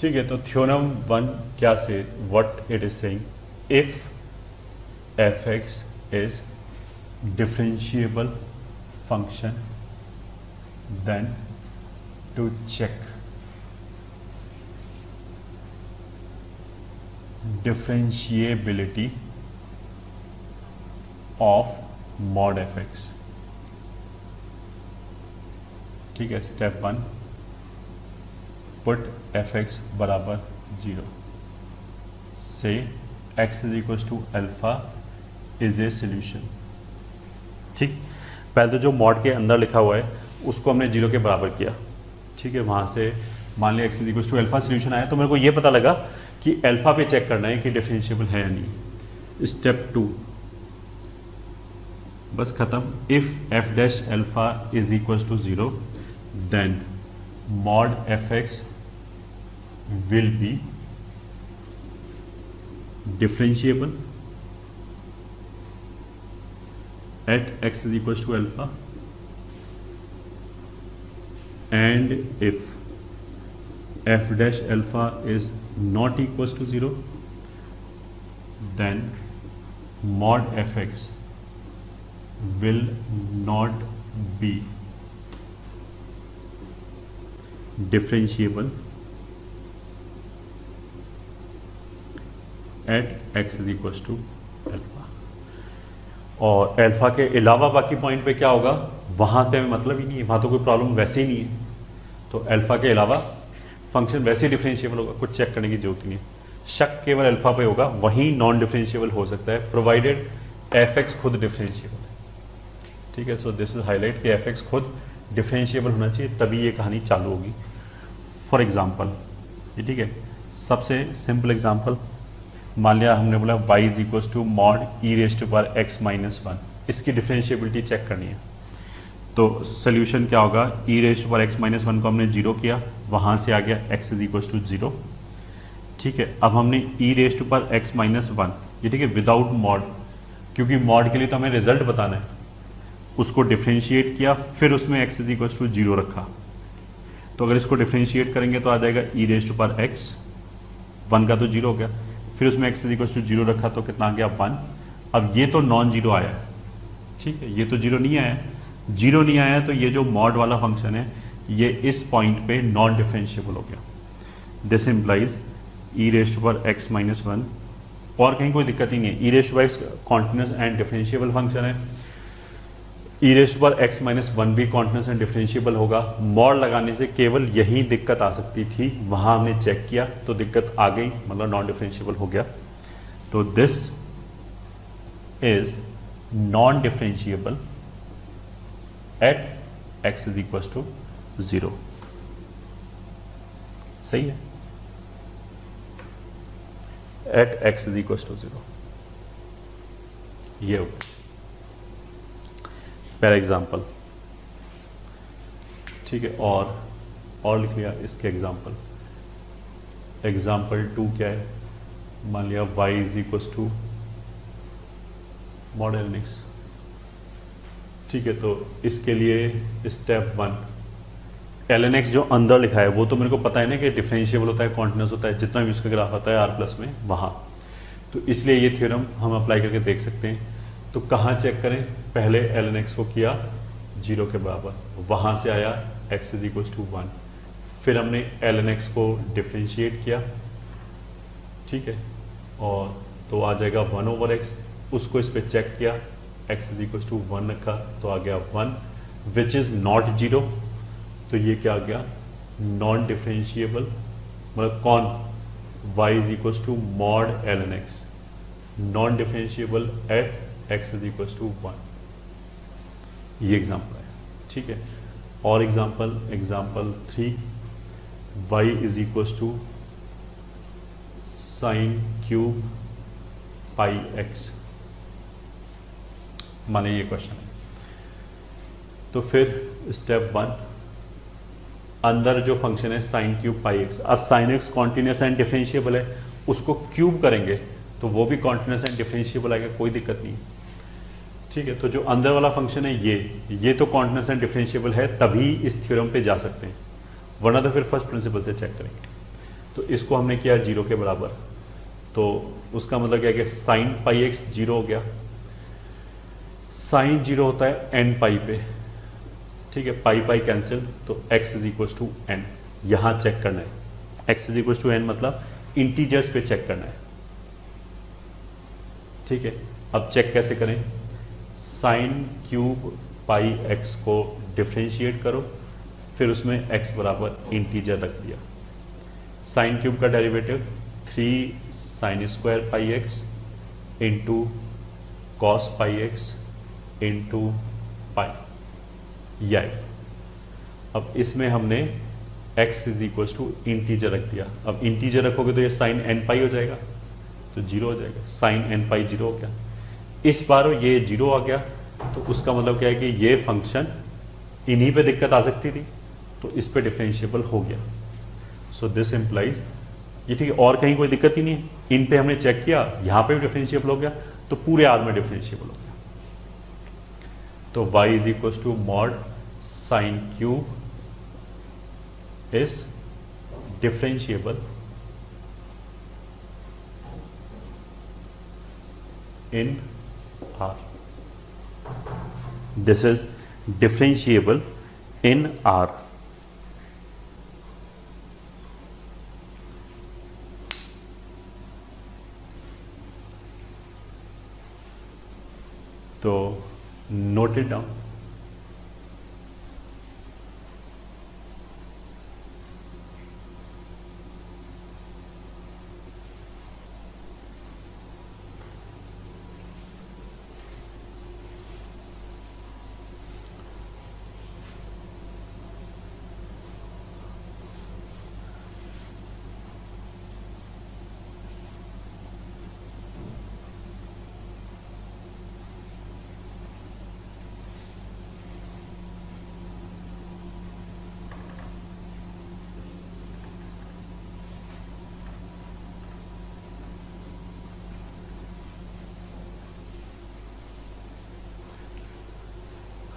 ठीक है, तो थ्योरम 1 क्या से what it is saying, if F x is differentiable function then to check differentiability of mod fx। ठीक है, स्टेप 1, पुट fx बराबर 0 से x is equal to alpha is a solution. ठीक, पहले तो जो मॉड के अंदर लिखा हुआ है उसको हमने 0 के बराबर किया। ठीक है, वहां से मान लिया x is equal to alpha solution आया, तो मेरे को ये पता लगा कि अल्फा पे चेक करना है कि डिफरेंशिएबल है या नहीं। स्टेप 2 बस खत्म, if F dash alpha is equal to 0 then mod F X will be differentiable at x is equal to alpha and if f dash alpha is not equals to 0 then mod fx will not be differentiable at x is equals to alpha। और alpha के अलावा बाकी point पे क्या होगा वहां से हमें मतलब ही नहीं है, वहां तो कोई प्रॉब्लम वैसे ही नहीं है, तो अल्फा के अलावा फंक्शन वैसे ही डिफरेंशिएबल होगा, कुछ चेक करने की जरूरत नहीं है। शक केवल अल्फा पे होगा, वहीं नॉन डिफरेंशिएबल हो सकता है प्रोवाइडेड एफ एक्स खुद डिफरेंशिएबल है। ठीक है, सो दिस इज हाईलाइट कि एफ एक्स खुद डिफरेंशिएबल होना चाहिए, तभी ये कहानी चालू होगी। फॉर एग्जाम्पल, ये ठीक है, सबसे सिंपल एग्जाम्पल, मान लिया हमने बोला y is equal to mod e raise to power x minus 1, इसकी डिफरेंशिएबिलिटी चेक करनी है। तो सोल्यूशन क्या होगा, e raise to power x minus 1 को हमने 0 किया, वहां से आ गया x इज इक्वल टू 0। ठीक है, अब हमने e raise to power x minus 1, ये ठीक है विदाउट मॉड, क्योंकि मॉड के लिए तो हमें रिजल्ट बताना है, उसको डिफरेंशिएट किया, फिर उसमें x इज इक्वल टू 0 रखा। तो अगर इसको डिफरेंशिएट करेंगे तो आ जाएगा ई रेज टू पावर x, 1 का तो 0 हो गया, फिर उसमें x इज इक्वल टू 0 रखा तो कितना आ गया 1। अब ये तो नॉन जीरो आया, ठीक है, ये तो 0 नहीं आया, 0 नहीं आया, तो ये जो मॉड वाला फंक्शन है ये इस पॉइंट पे नॉन डिफरेंशिएबल हो गया। This implies e raise to power x minus 1, और कहीं कोई दिक्कत ही नहीं है, e raise to power x continuous and differentiable function है, e raise to power x minus 1 भी कॉन्टिन्यूस एंड डिफरेंशिएबल होगा। मॉड लगाने से केवल यही दिक्कत आ सकती थी, वहां हमने चेक किया तो दिक्कत आ गई, मतलब नॉन डिफरेंशिएबल हो गया। तो this is non differentiable at x is equal to 0। सही है, at x is equal to 0, ये हो गया पहला एग्जाम्पल। ठीक है, और लिख लिया इसके एग्जाम्पल। एग्जाम्पल 2 क्या है, मान लिया y is equal to mod ln x। ठीक है, तो इसके लिए स्टेप 1, ln x जो अंदर लिखा है वो तो मेरे को पता है ना कि डिफरेंशिएबल होता है, कॉन्टिन्यूस होता है, जितना भी उसका ग्राफ आता है r प्लस में वहाँ, तो इसलिए ये थ्योरम हम अप्लाई करके देख सकते हैं। तो कहाँ चेक करें, पहले ln x को किया 0 के बराबर, वहाँ से आया x इज इक्वल टू 1, फिर हमने ln x को डिफरेंशिएट किया, ठीक है, और तो आ जाएगा 1 ओवर x, उसको इस पर चेक किया, x इज इक्वल टू 1 रखा तो आ गया 1 विच इज नॉट 0, तो ये क्या आ गया नॉन डिफरेंशिएबल, मतलब कौन, y is equal to mod ln x, non differentiable at x is equal to 1। ये एग्जाम्पल है, ठीक है। और example 3, y is equal to sine cube pi x, माने ये क्वेश्चन है। तो फिर स्टेप 1, अंदर जो फंक्शन है साइन क्यूब पाई x, अब sine x continuous and differentiable है, उसको क्यूब करेंगे तो वो भी कॉन्टिन्यूस एंड डिफरेंशिएबल आएगा, कोई दिक्कत नहीं, ठीक है। तो जो अंदर वाला फंक्शन है ये तो कॉन्टिन्यूस एंड डिफरेंशिएबल है, तभी इस थ्योरम पे जा सकते हैं, वरना तो फिर फर्स्ट प्रिंसिपल से चेक करेंगे। तो इसको हमने किया 0 के बराबर, तो उसका मतलब क्या है कि साइन पाई एक्स 0 हो गया। साइन 0 होता है एन पाई पे, ठीक है, पाई पाई कैंसिल, तो x is equal to n. यहां चेक करना है, x is equal to n मतलब इंटीजर्स पे चेक करना है, ठीक है। अब चेक कैसे करें, साइन क्यूब पाई x को डिफ्रेंशिएट करो, फिर उसमें x बराबर इंटीजर रख दिया। साइन क्यूब का derivative 3 sine square pi x into cos pi x into pi या। अब इसमें हमने x is equal to integer रख दिया। अब इंटीजर रखोगे तो ये साइन एन पाई हो जाएगा, तो 0 हो जाएगा, साइन एन पाई 0 हो गया। इस बार ये 0 आ गया, तो उसका मतलब क्या है कि ये फंक्शन इन्हीं पे दिक्कत आ सकती थी, तो इस पे डिफरेंशिएबल हो गया। सो दिस इम्प्लाइज ये ठीक है, और कहीं कोई दिक्कत ही नहीं है, इन पे हमने चेक किया, यहाँ पे भी डिफरेंशिएबल हो गया, तो पूरे आर में डिफरेंशिएबल हो गया। तो y is equal to mod sine cube is differentiable in R. This is differentiable in R. तो note it down.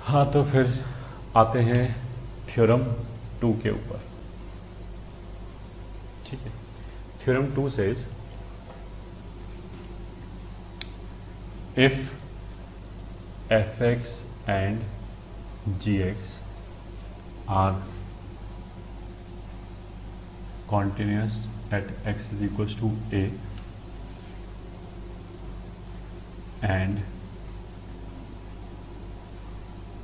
हाँ, तो फिर आते हैं थ्योरम 2 के ऊपर, ठीक है। Theorem 2 says if fx and gx are continuous at x is equals to a and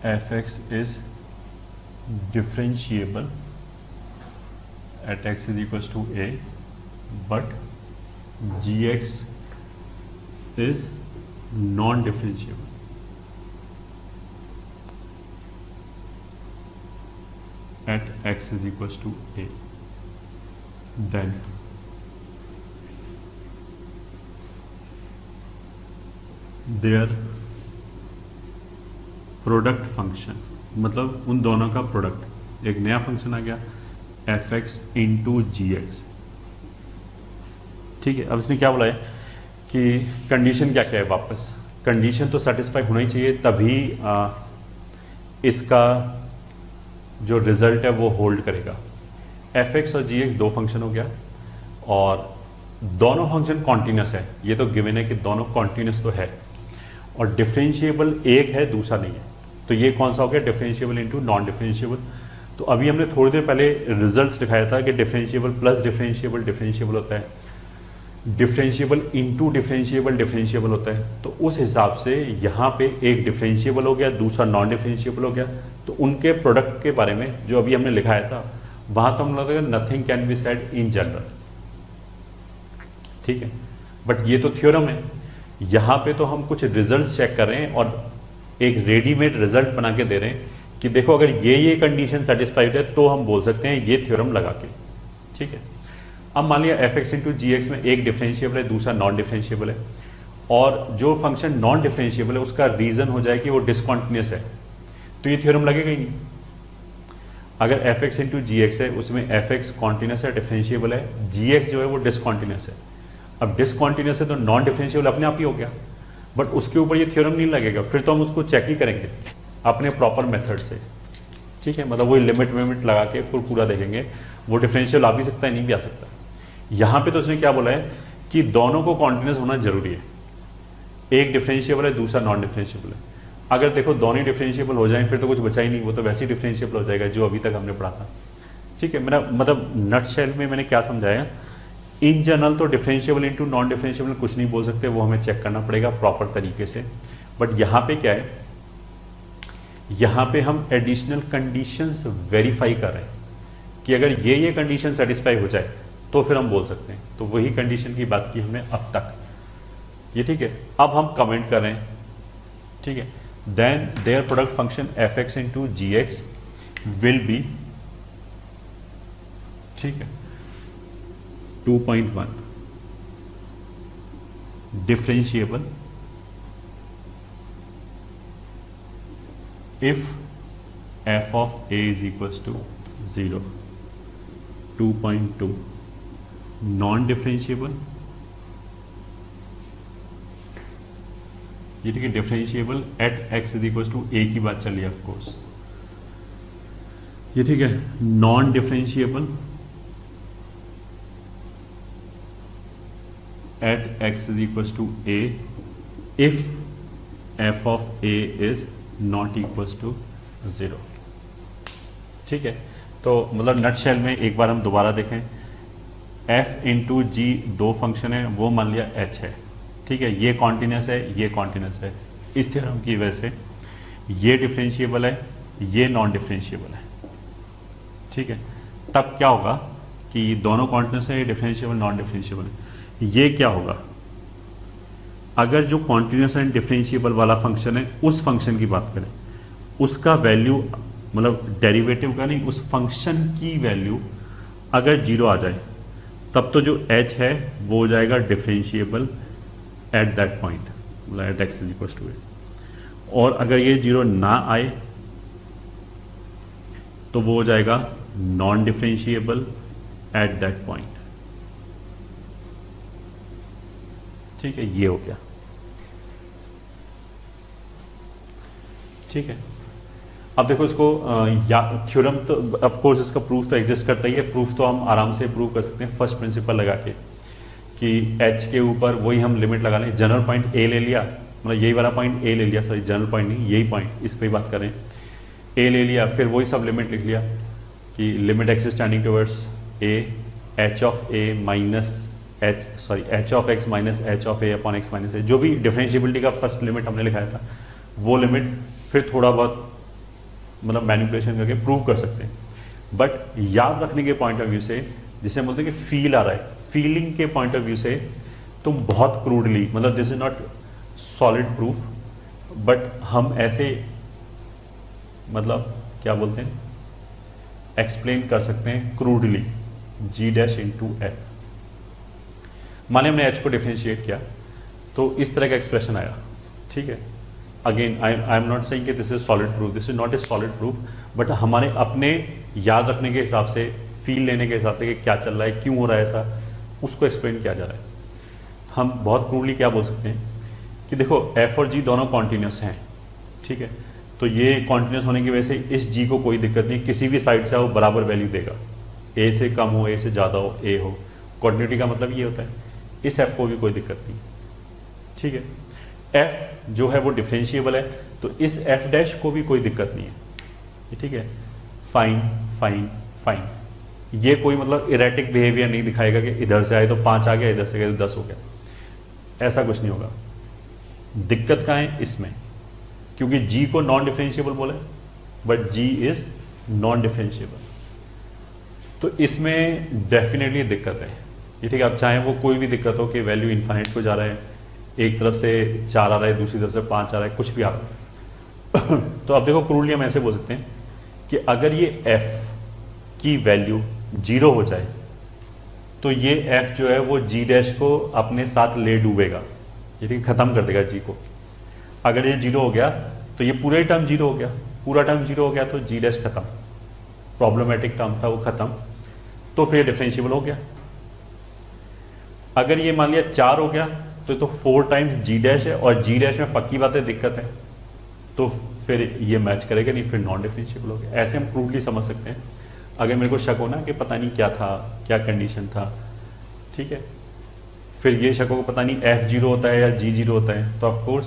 fx is differentiable at x is equals to a but gx is non-differentiable at x is equals to a, then their product function, मतलब उन दोनों का product, एक नया function आ गया f x into g x, ठीक है। अब इसने क्या बोला है कि कंडीशन क्या क्या है, वापस कंडीशन तो सेटिस्फाई होना ही चाहिए, तभी इसका जो रिजल्ट है वो होल्ड करेगा। एफ एक्स और जी एक्स दो फंक्शन हो गया और दोनों फंक्शन कॉन्टिन्यूस है, ये तो गिवन है कि दोनों कॉन्टिन्यूस तो है, और डिफरेंशिएबल एक है दूसरा नहीं है, तो ये कौन सा हो गया, डिफरेंशिएबल इनटू नॉन डिफरेंशिएबल। तो अभी हमने थोड़ी देर पहले रिजल्ट्स दिखाया था कि डिफरेंशिएबल प्लस डिफरेंशिएबल डिफरेंशिएबल होता है, डिफरेंशिएबल इनटू डिफरेंशिएबल डिफरेंशिएबल होता है। तो उस हिसाब से यहाँ पे एक डिफरेंशिएबल हो गया, दूसरा नॉन डिफरेंशिएबल हो गया, तो उनके प्रोडक्ट के बारे में जो अभी हमने लिखाया था वहाँ तो हम लोग nothing can be said in general, ठीक है। बट ये तो थ्योरम है, यहाँ पे तो हम कुछ रिजल्ट्स चेक कर रहे हैं और एक रेडीमेड रिजल्ट बना के दे रहे हैं कि देखो अगर ये कंडीशन सेटिस्फाइड है तो हम बोल सकते हैं ये थ्योरम लगा के, ठीक है। अब मान लिया F x into g x में एक डिफरेंशिएबल है, दूसरा नॉन डिफरेंशिएबल है, और जो फंक्शन नॉन डिफरेंशिएबल है उसका रीजन हो जाए कि वो डिसकॉन्टिन्यूस है, तो ये थ्योरम लगेगा ही नहीं। अगर F x into g x है उसमें एफ एक्स कॉन्टिन्यूस है, डिफरेंशिएबल है, जी एक्स जो है वो डिसकॉन्टिन्यूस है। अब डिसकॉन्टिन्यूस है तो नॉन डिफरेंशिएबल अपने आप ही हो गया, बट उसके ऊपर ये थ्योरम नहीं लगेगा, फिर तो हम उसको चेक ही करेंगे अपने प्रॉपर मेथड से, ठीक है। मतलब वही लिमिट विमिट लगा के फिर पूरा देखेंगे वो डिफरेंशियल आ भी सकता है नहीं भी आ सकता। यहां पे तो उसने क्या बोला है कि दोनों को कॉन्टिन्यूस होना जरूरी है, एक डिफरेंशिएबल है दूसरा नॉन डिफरेंशिएबल है। अगर देखो दोनों डिफरेंशिएबल हो जाए फिर तो कुछ बचा ही नहीं, वो तो वैसे ही डिफरेंशिएबल हो जाएगा जो अभी तक हमने पढ़ा था। ठीक है, मेरा मतलब नट शेल में मैंने क्या समझाया, इन जनरल तो डिफरेंशिएबल इनटू नॉन डिफरेंशिएबल कुछ नहीं बोल सकते, वो हमें चेक करना पड़ेगा प्रॉपर तरीके से। बट यहाँ पे क्या है, यहाँ पे हम एडिशनल कंडीशंस वेरीफाई कर रहे हैं कि अगर ये कंडीशन सेटिस्फाई हो जाए तो फिर हम बोल सकते हैं। तो वही कंडीशन की बात की हमने अब तक, ये ठीक है। अब हम कमेंट कर रहे हैं, ठीक है, then their product function f x into g x will be, ठीक है, 2.1 differentiable if f of a is equals to 0, 2.2 non differentiable, ये ठीक है, differentiable at x is equals to a की बात चली है ऑफकोर्स, ये ठीक है, non differentiable at x is equals to a if f of a is not equals to 0। ठीक है, तो मतलब नट शेल में एक बार हम दोबारा देखें, f इंटू जी दो फंक्शन है, वो मान लिया h है, ठीक है, ये कॉन्टिन्यूस है ये कॉन्टिन्यूस है, इस थ्योरम की वजह से ये डिफरेंशिएबल है ये नॉन डिफरेंशिएबल है। ठीक है, तब क्या होगा कि दोनों कॉन्टिन्यूस है, ये डिफरेंशिएबल नॉन डिफरेंशिएबल है। ये क्या होगा, अगर जो कॉन्टिन्यूस एंड डिफरेंशिएबल वाला फंक्शन है उस फंक्शन की बात करें, उसका वैल्यू मतलब डेरिवेटिव का नहीं, उस फंक्शन की वैल्यू अगर 0 आ जाए तब तो जो h है वो हो जाएगा डिफरेंशिएबल एट दैट पॉइंट, मतलब at x is equal to a. और अगर ये 0 ना आए तो वो हो जाएगा non differentiable at that point. ठीक है, ये हो गया। ठीक है, अब देखो इसको या थ्योरम तो ऑफ कोर्स इसका प्रूफ तो एग्जिस्ट करता ही है, प्रूफ तो हम आराम से प्रूव कर सकते हैं फर्स्ट प्रिंसिपल लगा के कि h के ऊपर वही हम लिमिट लगा लें, जनरल पॉइंट a ले लिया, मतलब यही वाला पॉइंट a ले लिया, सॉरी जनरल पॉइंट नहीं यही पॉइंट, इस पर ही बात करें, a ले लिया, फिर वही सब लिमिट लिख लिया कि limit x standing towards a h of a minus h of x minus h of a upon x minus a, जो भी डिफरेंशिएबिलिटी का फर्स्ट लिमिट हमने लिखाया था वो लिमिट फिर थोड़ा बहुत मतलब मैनिपुलेशन करके प्रूव कर सकते हैं। बट याद रखने के पॉइंट ऑफ व्यू से, जिसे हम बोलते हैं कि फील आ रहा है, फीलिंग के पॉइंट ऑफ व्यू से तुम बहुत क्रूडली, मतलब this is not solid proof, but हम ऐसे मतलब क्या बोलते हैं एक्सप्लेन कर सकते हैं crudely, g dash into F. माने हमने h को डिफरेंशिएट किया तो इस तरह का एक्सप्रेशन आया। ठीक है, again I am not saying कि this is solid proof, this is not a solid proof, but हमारे अपने याद रखने के हिसाब से, फील लेने के हिसाब से कि क्या चल रहा है, क्यों हो रहा है ऐसा, उसको एक्सप्लेन किया जा रहा है। हम बहुत क्रूडली क्या बोल सकते हैं कि देखो f और g दोनों कॉन्टिन्यूस हैं, ठीक है, तो ये कॉन्टिन्यूस होने की वजह से इस g को कोई दिक्कत नहीं, किसी भी साइड से वो बराबर वैल्यू देगा, a से कम हो, a से ज़्यादा हो, a हो, कॉन्टिन्यूटी का मतलब ये होता है, इस f को भी कोई दिक्कत नहीं। ठीक है, f जो है वो डिफरेंशिएबल है तो इस f डैश को भी कोई दिक्कत नहीं है। ठीक है, फाइन फाइन फाइन, ये कोई मतलब इरेटिक बिहेवियर नहीं दिखाएगा कि इधर से आए तो 5 आ गया, इधर से गए तो 10 हो गया, ऐसा कुछ नहीं होगा। दिक्कत कहाँ है इसमें, क्योंकि g को नॉन डिफरेंशिएबल बोला है but g is non differentiable, तो इसमें डेफिनेटली दिक्कत है। ये ठीक है, अब चाहे वो कोई भी दिक्कत हो कि वैल्यू इन्फाइनाइट को जा रहा है, एक तरफ से 4 आ रहा है, दूसरी तरफ से 5 आ रहा है, कुछ भी आ रहा है तो अब देखो क्रूडली हम ऐसे बोल सकते हैं कि अगर ये f की वैल्यू 0 हो जाए तो ये f जो है वो g डैश को अपने साथ ले डूबेगा, ये ठीक खत्म कर देगा g को। अगर ये 0 हो गया तो ये पूरा ही टर्म 0 हो गया, पूरा टर्म 0 हो गया तो g डैश खत्म, प्रॉब्लमेटिक टर्म था वो खत्म, तो फिर डिफरेंशिएबल हो गया। अगर ये मान लिया 4 हो गया तो 4 टाइम्स g डैश है और g डैश में पक्की बात है दिक्कत है, तो फिर ये मैच करेगा नहीं, फिर नॉन डिफरेंशिएबल हो गया। ऐसे हम क्रूडली समझ सकते हैं। अगर मेरे को शक हो ना कि पता नहीं क्या था, क्या कंडीशन था, ठीक है। फिर ये शक को पता नहीं f जीरो होता है या g जीरो होता है, तो ऑफ कोर्स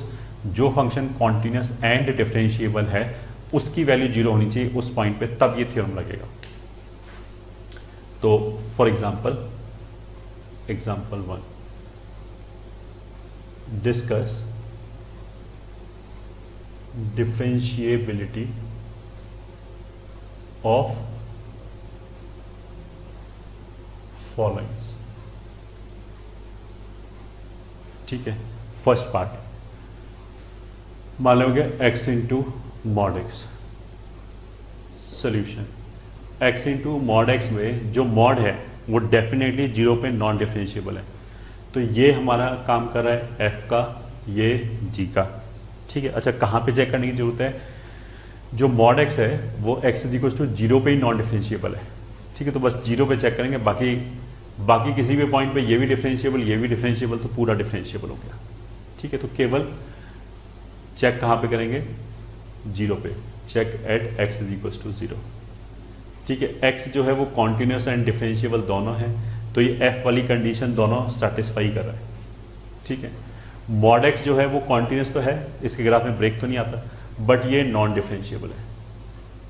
जो फंक्शन कॉन्टिन्यूस एंड डिफरेंशिएबल है उसकी वैल्यू जीरो होनी चाहिए उस पॉइंट पे, तब ये थ्योरम लगेगा। तो for example 1 discuss differentiability of followings. ठीक है, फर्स्ट पार्ट मान लोगे x into mod x. Solution x into mod x में जो मॉड है वो डेफिनेटली जीरो पे नॉन डिफरेंशिएबल है, तो ये हमारा काम कर रहा है f का, ये g का। ठीक है, अच्छा कहाँ पे चेक करने की जरूरत है? जो मॉड x है वो x is equal to zero पे ही नॉन डिफरेंशिएबल है। ठीक है, तो बस जीरो पे चेक करेंगे, बाकी किसी भी पॉइंट पे ये भी डिफरेंशिएबल, ये भी डिफरेंशिएबल, तो पूरा डिफरेंशिएबल हो गया। ठीक है, तो केवल चेक कहाँ पे करेंगे? जीरो पे, check at x is equal to zero. ठीक है, x जो है वो कॉन्टिन्यूस एंड डिफरेंशिएबल दोनों है, तो ये f वाली कंडीशन दोनों सेटिस्फाई कर रहा है। ठीक है, मॉड x जो है वो कॉन्टिन्यूस तो है, इसके ग्राफ में ब्रेक तो नहीं आता, बट ये नॉन डिफरेंशिएबल है।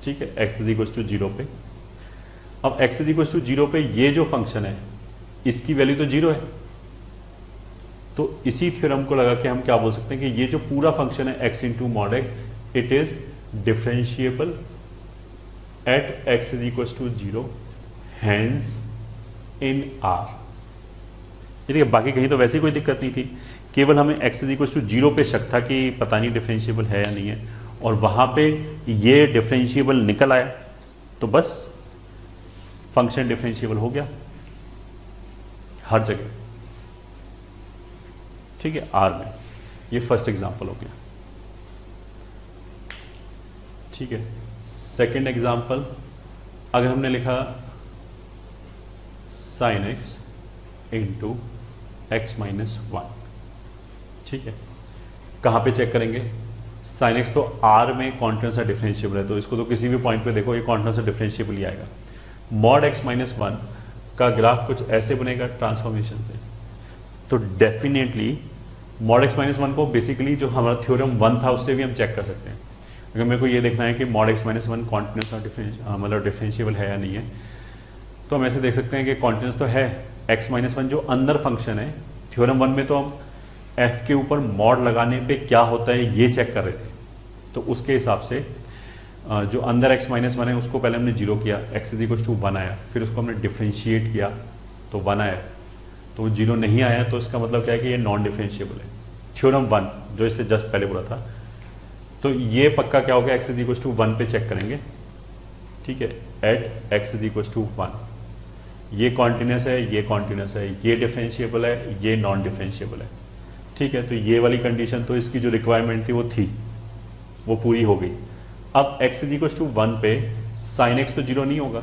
ठीक है, x is equal to zero पे। अब x is equal to zero पे ये जो फंक्शन है इसकी वैल्यू तो जीरो है, तो इसी थ्योरम को लगा के हम क्या बोल सकते हैं कि ये जो पूरा फंक्शन है x into mod x, it is differentiable at x is equal to zero, hence in R। ठीक है, बाकी कहीं तो वैसे कोई दिक्कत नहीं थी, केवल हमें x is equal to zero पे शक था कि पता नहीं डिफरेंशिएबल है या नहीं है, और वहां पे ये डिफरेंशिएबल निकल आया, तो बस फंक्शन डिफरेंशिएबल हो गया हर जगह। ठीक है, R में ये फर्स्ट एग्जांपल हो गया। ठीक है, सेकंड एग्जांपल अगर हमने लिखा sin x into x minus one. ठीक है, कहाँ पे चेक करेंगे? sin x तो R में कॉन्टिन्यूस या डिफरेंशिएबल है, तो इसको तो किसी भी पॉइंट पे देखो ये कॉन्टिन्यूस या डिफरेंशिएबल ही आएगा। मॉड x माइनस वन का ग्राफ कुछ ऐसे बनेगा ट्रांसफॉर्मेशन से, तो definitely mod x minus one को बेसिकली जो हमारा थ्योरम वन था उससे भी हम चेक कर सकते हैं। अगर मेरे को ये देखना है कि mod x minus one continuous और मतलब डिफरेंशिएबल है या नहीं है, तो हम ऐसे देख सकते हैं कि कॉन्टिन्यूस तो है। x माइनस वन जो अंदर फंक्शन है, थ्योरम वन में तो हम f के ऊपर मॉड लगाने पे क्या होता है ये चेक कर रहे थे, तो उसके हिसाब से जो अंदर x माइनस वन है उसको पहले हमने जीरो किया, x is equal to one आया, फिर उसको हमने डिफरेंशिएट किया तो वन आया, तो जीरो नहीं आया, तो इसका मतलब क्या है कि ये नॉन डिफरेंशिएबल है। थ्योरम वन जो इससे जस्ट पहले बोला था, तो ये पक्का क्या हो गया? x is equal to one पे चेक करेंगे। ठीक है, at x is equal to one, ये कॉन्टिन्यूस है, ये कॉन्टिन्यूस है, ये डिफरेंशिएबल है, ये नॉन डिफरेंशिएबल है। ठीक है, तो ये वाली कंडीशन तो इसकी जो रिक्वायरमेंट थी वो थी, वो पूरी हो गई। अब x is equal to one पे साइन x तो जीरो नहीं होगा,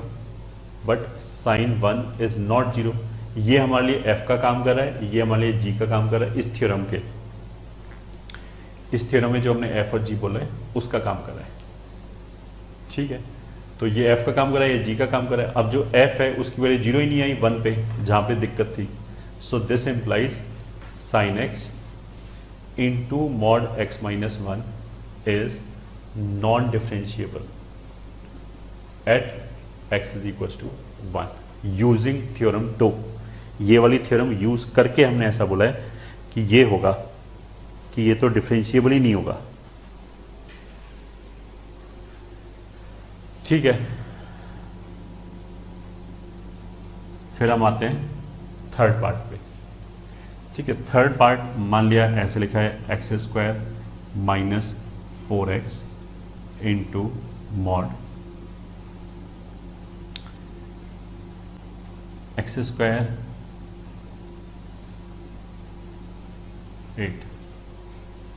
but sine one is not zero. ये हमारे लिए f का काम कर रहा है, ये हमारे लिए g का काम कर रहा है। इस थ्योरम के, इस थ्योरम में जो हमने f और g बोला है उसका काम कर रहा है। ठीक है, तो ये f का काम कर रहा है, ये g का काम कर रहा है। अब जो f है उसकी वैल्यू जीरो ही नहीं आई वन पे, जहां पे दिक्कत थी। So this implies sine x into mod x minus one is non differentiable at x is equal to one using theorem two. ये वाली थ्योरम यूज करके हमने ऐसा बोला है कि ये होगा कि ये तो डिफरेंशिएबल ही नहीं होगा। ठीक है, फिर हम आते हैं थर्ड पार्ट पे। ठीक है, थर्ड पार्ट मान लिया ऐसे लिखा है x square minus 4x into mod x square 8,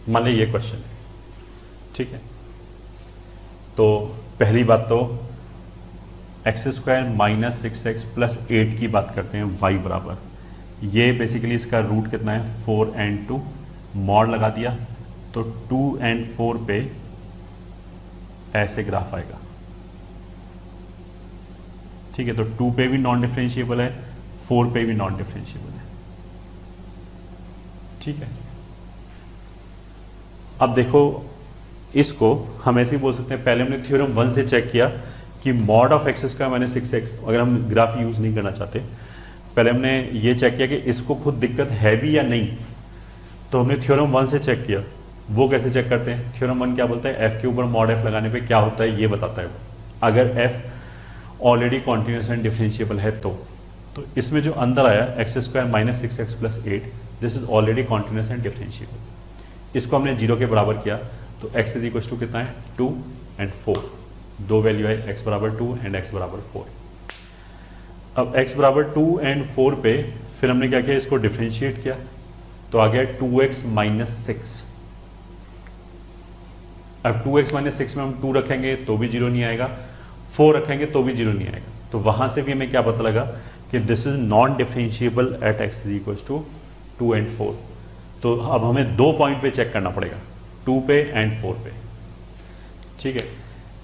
मान लीजिए ये क्वेश्चन है। ठीक है, तो पहली बात तो x square minus 6x plus 8 की बात करते हैं y बराबर, ये बेसिकली इसका रूट कितना है 4 and 2, मॉड लगा दिया तो 2 and 4 पे ऐसे ग्राफ आएगा। ठीक है, तो 2 पे भी नॉन डिफरेंशिएबल है, 4 पे भी नॉन डिफरेंशिएबल है। ठीक है, अब देखो इसको हम ऐसे ही बोल सकते हैं, पहले हमने थ्योरम 1 से चेक किया कि mod of x square minus 6x, अगर हम ग्राफ यूज नहीं करना चाहते, पहले हमने ये चेक किया कि इसको खुद दिक्कत है भी या नहीं, तो हमने थ्योरम 1 से चेक किया। वो कैसे चेक करते हैं? थ्योरम 1 क्या बोलता है? एफ के ऊपर मॉड एफ लगाने पे क्या होता है ये बताता है वो। अगर F already continuous and differentiable है तो इसमें जो अंदर आया x square minus 6x plus 8, this is already continuous and differentiable. इसको हमने 0 के बराबर किया तो x इज इक्वल टू कितना है? 2 एंड 4, दो वैल्यू है x बराबर 2 एंड x बराबर 4। अब x बराबर 2 एंड 4 पे फिर हमने क्या किया? इसको डिफरेंशिएट किया तो आ गया 2x माइनस 6। अब 2x माइनस 6 में हम 2 रखेंगे तो भी 0 नहीं आएगा, 4 रखेंगे तो भी 0 नहीं आएगा। तो वहां से भी हमें क्या पता लगा कि this is non differentiable at x is equal to 2 and 4। तो अब हमें 2 पॉइंट पे चेक करना पड़ेगा, 2 पे एंड 4 पे। ठीक है,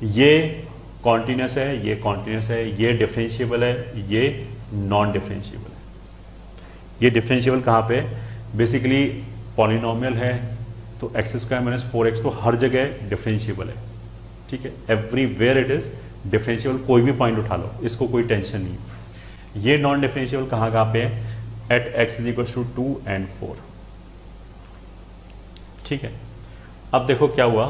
ये कॉन्टिन्यूस है, ये कॉन्टिन्यूस है, ये डिफरेंशिएबल है, ये नॉन डिफरेंशिएबल है। ये डिफरेंशिएबल कहाँ पे? बेसिकली पॉलिनोमियल है तो एक्स स्क्वायर माइनस 4x तो हर जगह डिफरेंशिएबल है। ठीक है, एवरीवेयर इट इज डिफरेंशिएबल, कोई भी पॉइंट उठा लो, इसको कोई टेंशन नहीं। ये नॉन डिफरेंशिएबल कहाँ पे है? At x is equal to 2 and 4। ठीक है, अब देखो क्या हुआ,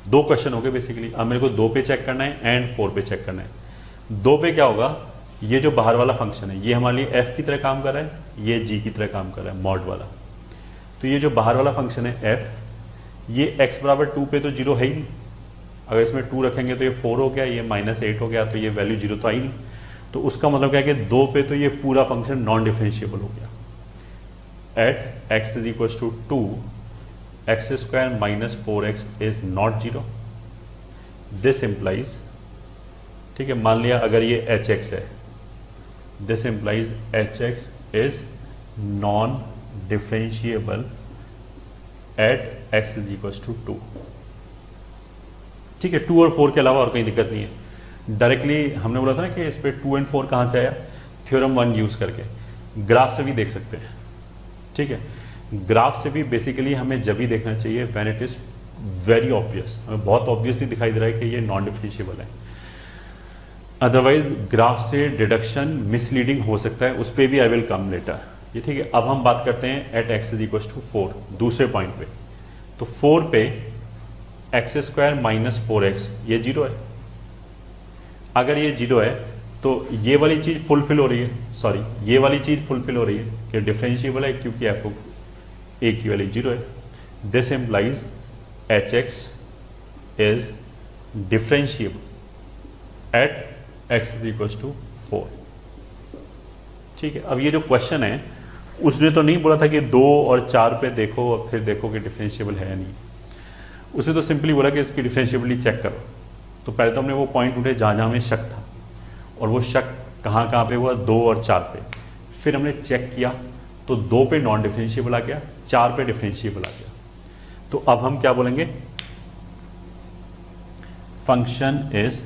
2 क्वेश्चन हो गए बेसिकली। अब मेरे को 2 पे चेक करना है एंड 4 पे चेक करना है। 2 पे क्या होगा? ये जो बाहर वाला फंक्शन है ये हमारे लिए f की तरह काम कर रहा है, ये g की तरह काम कर रहा है, मॉड वाला। तो ये जो बाहर वाला फंक्शन है f, ये x बराबर 2 पे तो 0 है ही नहीं। अगर इसमें 2 रखेंगे तो ये 4 हो गया, ये माइनस 8 हो गया, तो ये वैल्यू 0 तो आई नहीं। तो उसका मतलब क्या है कि 2 पे तो ये पूरा फंक्शन नॉन डिफरेंशिएबल हो गया। At x is equal to 2, x square minus 4x is not 0। This implies, ठीक है, मान लिया अगर ये hx है, this implies hx is non differentiable at x is equal to 2। ठीक है, 2 और 4 के अलावा और कोई दिक्कत नहीं है। डायरेक्टली हमने बोला था ना कि इस पे 2 एंड 4 कहाँ से आया? थ्योरम 1 यूज करके। ग्राफ से भी देख सकते हैं। ठीक है, ग्राफ से भी बेसिकली हमें जब भी देखना चाहिए when it is very obvious, हमें बहुत ऑब्वियसली दिखाई दे रहा है कि ये नॉन डिफरेंशिएबल है। अदरवाइज ग्राफ से डिडक्शन मिसलीडिंग हो सकता है, उस पर भी आई विल कम लेटर। ये ठीक है, अब हम बात करते हैं at x is equal to 4 दूसरे पॉइंट पे। तो 4 पे एक्स स्क्वायर माइनस 4x ये 0 है। अगर ये 0 है तो ये वाली चीज फुलफिल हो रही है, सॉरी ये वाली चीज फुलफिल हो रही है कि डिफरेंशिएबल है क्योंकि एफ ए की वैल्यू 0 है। This implies h x is differentiable at x is equal to 4। ठीक है, अब ये जो क्वेश्चन है उसने तो नहीं बोला था कि 2 और 4 पे देखो और फिर देखो कि डिफरेंशिएबल है या नहीं। उसने तो सिंपली बोला कि इसकी डिफरेंशिएबिलिटी चेक करो। तो पहले तो हमने वो पॉइंट उठे जहाँ जहाँ हमें शक था, और वो शक कहाँ कहाँ पे हुआ? 2 और 4 पे। फिर हमने चेक किया तो 2 पे नॉन डिफरेंशिएबल आ गया, 4 पे डिफरेंशिएबल आ गया। तो अब हम क्या बोलेंगे? Function is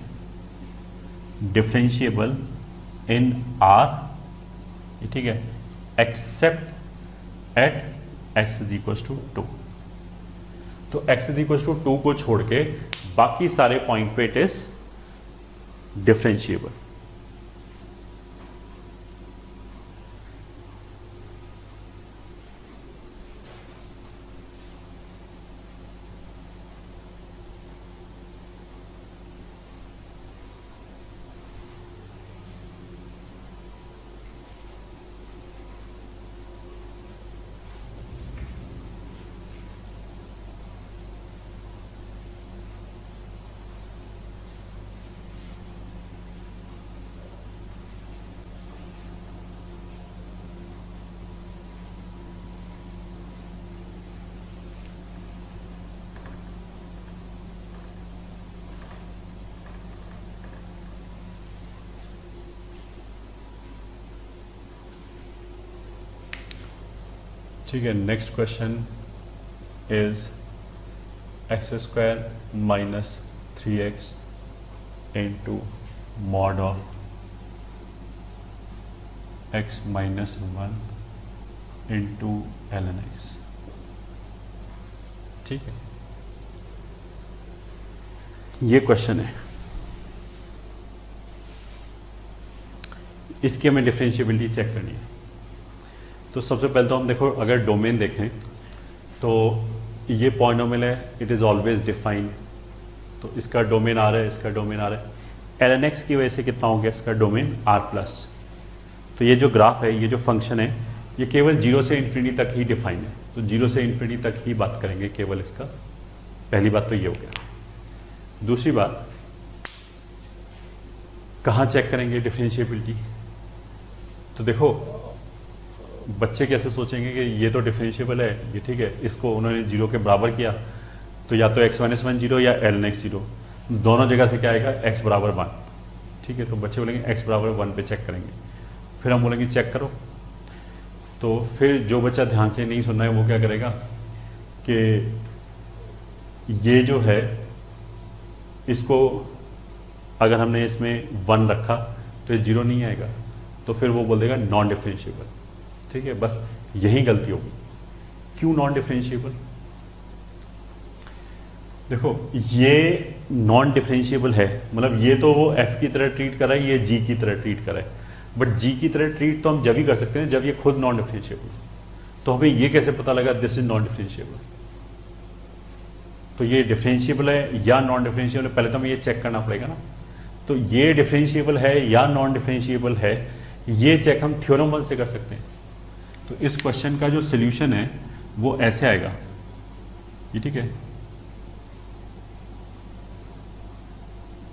differentiable in R, ठीक है, except at x is equal to 2। तो एक्स इज इक्वल टू 2 को छोड़ के बाकी सारे पॉइंट पे इट इज डिफरेंशिएबल। ठीक है, next question is x square minus 3x into mod of x minus 1 into ln x। ठीक है, ये क्वेश्चन है, इसकी हमें डिफरेंशिएबिलिटी चेक करनी है। तो सबसे पहले तो हम देखो, अगर डोमेन देखें तो ये पॉलिनोमियल है, इट इज़ ऑलवेज डिफाइंड, तो इसका डोमेन आ रहा है, इसका डोमेन आ रहा है, ln x की वजह से कितना हो गया इसका डोमेन r प्लस। तो ये जो ग्राफ है, ये जो फंक्शन है, ये केवल 0 से इन्फिनिटी तक ही डिफाइन है, तो 0 से इन्फिनिटी तक ही बात करेंगे केवल इसका। पहली बात तो ये हो गया। दूसरी बात, कहाँ चेक करेंगे डिफरेंशिएबिलिटी? तो देखो, बच्चे कैसे सोचेंगे कि ये तो डिफरेंशिएबल है, ये ठीक है, इसको उन्होंने 0 के बराबर किया, तो या तो x माइनस 1 0 या ln x 0, दोनों जगह से क्या आएगा, x बराबर 1। ठीक है, तो बच्चे बोलेंगे x बराबर 1 पे चेक करेंगे, फिर हम बोलेंगे चेक करो। तो फिर जो बच्चा ध्यान से नहीं सुनना है वो क्या करेगा कि ये जो है, इसको अगर हमने इसमें 1 रखा तो ये 0 नहीं आएगा, तो फिर वो बोल देगा नॉन डिफरेंशिएबल। ठीक है, बस यही गलती होगी। क्यों नॉन डिफरेंशिएबल? देखो, ये नॉन डिफरेंशिएबल है, मतलब ये तो वो f की तरह ट्रीट कर रहा है, ये g की तरह ट्रीट कर रहा है, बट g की तरह ट्रीट तो हम जब ही कर सकते हैं जब ये खुद नॉन डिफरेंशिएबल। तो हमें ये कैसे पता लगा दिस इज नॉन डिफरेंशिएबल? तो ये डिफरेंशिएबल है या नॉन डिफरेंशिएबल है, पहले तो हमें ये चेक करना पड़ेगा ना। तो ये डिफरेंशिएबल है या नॉन डिफरेंशिएबल है, ये चेक हम थ्योरम 1 से कर सकते हैं। तो इस क्वेश्चन का जो सॉल्यूशन है वो ऐसे आएगा, ये ठीक है।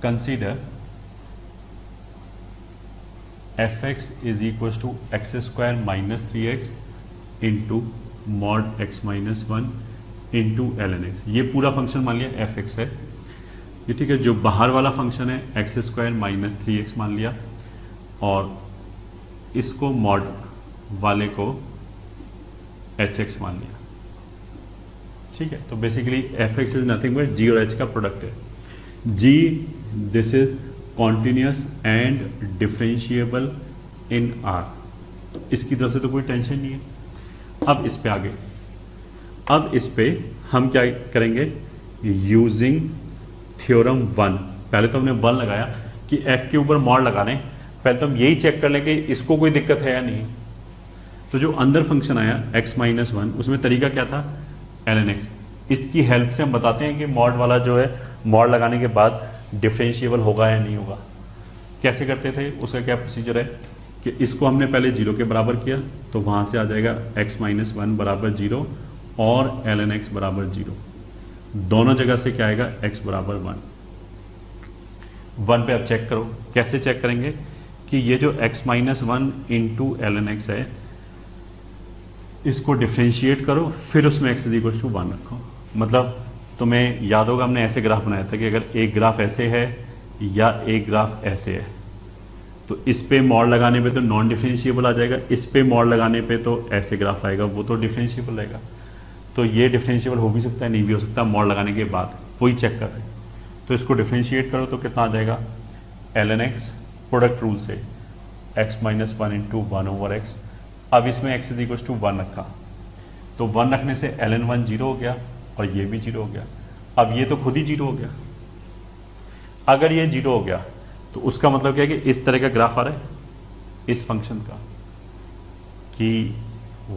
Consider fx is equal to x square minus 3x into mod x minus 1 into ln x। ये पूरा फंक्शन मान लिया fx है, ये ठीक है। जो बाहर वाला फंक्शन है एक्स स्क्वायर माइनस 3x मान लिया, और इसको मॉड वाले को hx मान लिया। ठीक है, तो basically fx is nothing but g और h का प्रोडक्ट है। g this is continuous and differentiable in r, तो इसकी तरफ से तो कोई टेंशन नहीं है। अब इस पे आगे, अब इस पे हम क्या करेंगे, यूजिंग थ्योरम 1। पहले तो हमने 1 लगाया कि f के ऊपर मॉड लगाने, पहले तो हम यही चेक कर लेंगे इसको कोई दिक्कत है या नहीं। तो जो अंदर फंक्शन आया x माइनस 1, उसमें तरीका क्या था, ln x। इसकी हेल्प से हम बताते हैं कि मॉड वाला जो है, मॉड लगाने के बाद डिफरेंशिएबल होगा या नहीं होगा। कैसे करते थे, उसका क्या प्रोसीजर है कि इसको हमने पहले 0 के बराबर किया, तो वहाँ से आ जाएगा x माइनस 1 बराबर 0 और ln x बराबर 0। दोनों जगह से क्या आएगा, x बराबर 1 पे आप चेक करो। कैसे चेक करेंगे कि ये जो x minus 1 into ln x है, इसको डिफ्रेंशिएट करो, फिर उसमें x इज इक्वल टू 1 रखो। मतलब तुम्हें याद होगा हमने ऐसे ग्राफ बनाया था कि अगर एक ग्राफ ऐसे है या एक ग्राफ ऐसे है, तो इस पे मॉड लगाने पे तो नॉन डिफरेंशिएबल आ जाएगा, इस पे मॉड लगाने पे तो ऐसे ग्राफ आएगा, वो तो डिफरेंशिएबल रहेगा। तो ये डिफरेंशिएबल हो भी सकता है, नहीं भी हो सकता, मॉड लगाने के बाद, वही चेक कर रहे हैं। तो इसको डिफरेंशिएट करो तो कितना आ जाएगा, ln x प्रोडक्ट रूल से x minus 1 into 1 over x। अब इसमें x इज इक्वल टू 1 रखा, तो 1 रखने से ln 1 0 हो गया और ये भी 0 हो गया। अब ये तो खुद ही 0 हो गया। अगर ये 0 हो गया तो उसका मतलब क्या है कि इस तरह का ग्राफ आ रहा है इस फंक्शन का, कि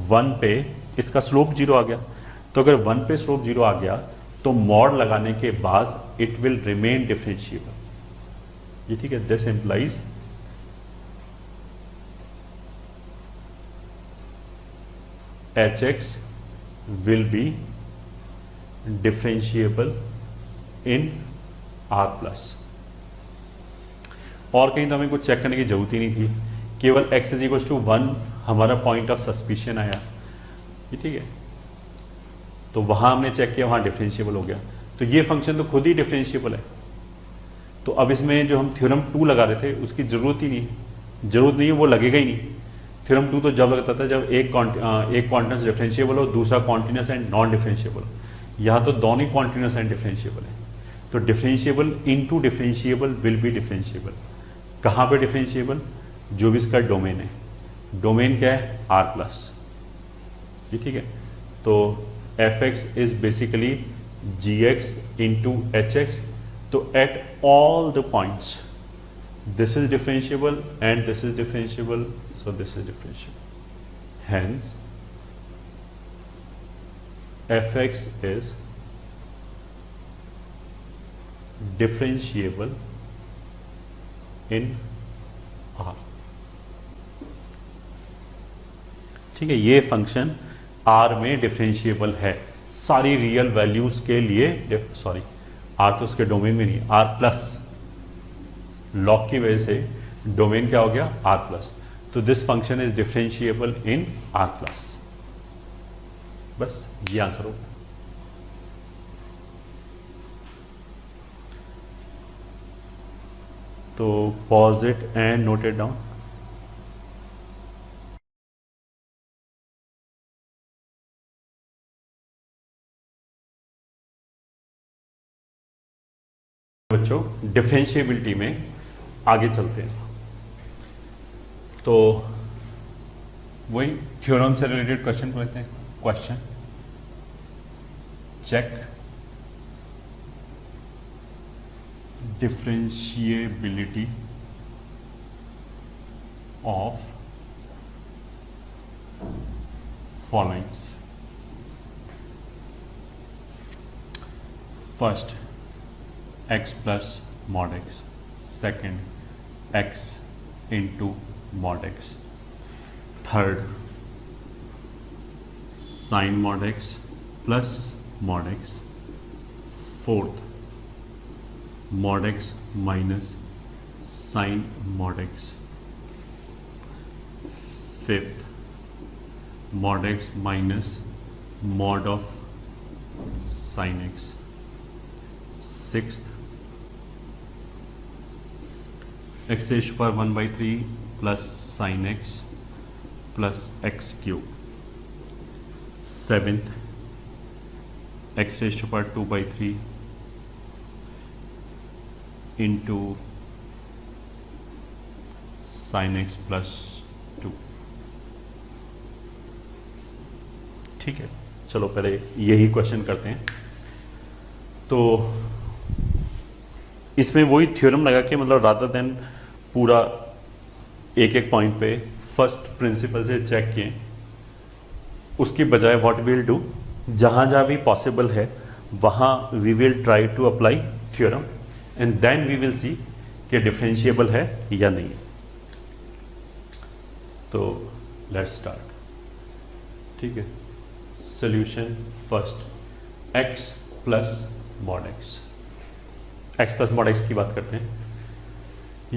1 पे इसका स्लोप 0 आ गया। तो अगर 1 पे स्लोप 0 आ गया तो मॉड लगाने के बाद इट विल रिमेन डिफरेंशिएबल। ये ठीक है, this implies hx will be differentiable in r plus. और कहीं तो हमें कुछ चेक करने की जरूरत ही नहीं थी, केवल x इज इक्वल टू 1 हमारा पॉइंट ऑफ सस्पिशन आया, ये ठीक है। तो वहां हमने चेक किया, वहां डिफरेंशिएबल हो गया, तो ये फंक्शन तो खुद ही डिफरेंशिएबल है। तो अब इसमें जो हम थ्योरम 2 लगा रहे थे उसकी जरूरत ही नहीं, जरूरत नहीं है, वो लगेगा ही नहीं। थ्योरम 2 तो जब लगता था जब एक कॉन्टिन्यूस डिफरेंशिएबल हो, दूसरा कॉन्टिन्यूस एंड नॉन डिफरेंशिएबल हो। यहाँ तो दोनों ही कॉन्टिन्यूस एंड डिफरेंशिएबल है। तो differentiable into differentiable will be differentiable. कहाँ पे डिफरेंशिएबल, जो भी इसका डोमेन है। डोमेन क्या है आर प्लस, ये ठीक है। तो f x is basically g x into h x. तो at all the points this is differentiable and this is differentiable, so this is differentiable, hence f x is differentiable in R. ठीक है, ये function are में differentiable है सारी real values के लिए। Sorry, are तो उसके डोमेन में नहीं, आर प्लस लॉग की वजह से डोमेन क्या हो गया आर प्लस। तो this function is differentiable in are plus. बस ये आंसर होगा। तो pause it and note it down. बच्चों डिफरेंशिएबिलिटी में आगे चलते हैं। तो वही थ्योरम से रिलेटेड क्वेश्चन को लेते हैं। Question check differentiability of followings. First, x plus mod x. Second, x into mod x. Third, sin mod x plus mod x. Fourth, mod x minus sin mod x. Fifth, mod x minus mod of sin x. Sixth, x raised to power 1/3 plus sin x plus x cube. Seventh, x raised to power 2/3 into sin x plus 2। ठीक है, चलो पहले यही question करते हैं। तो इसमें वही थ्योरम लगा के मतलब रादर देन पूरा एक एक पॉइंट पे फर्स्ट प्रिंसिपल से चेक किए, उसकी बजाय व्हाट विल डू, जहां जहां भी पॉसिबल है वहां we will try to apply theorem and then we will see कि डिफरेंशिएबल है या नहीं। तो लेट्स स्टार्ट। ठीक है, solution first x plus mod x. X plus mod x की बात करते हैं।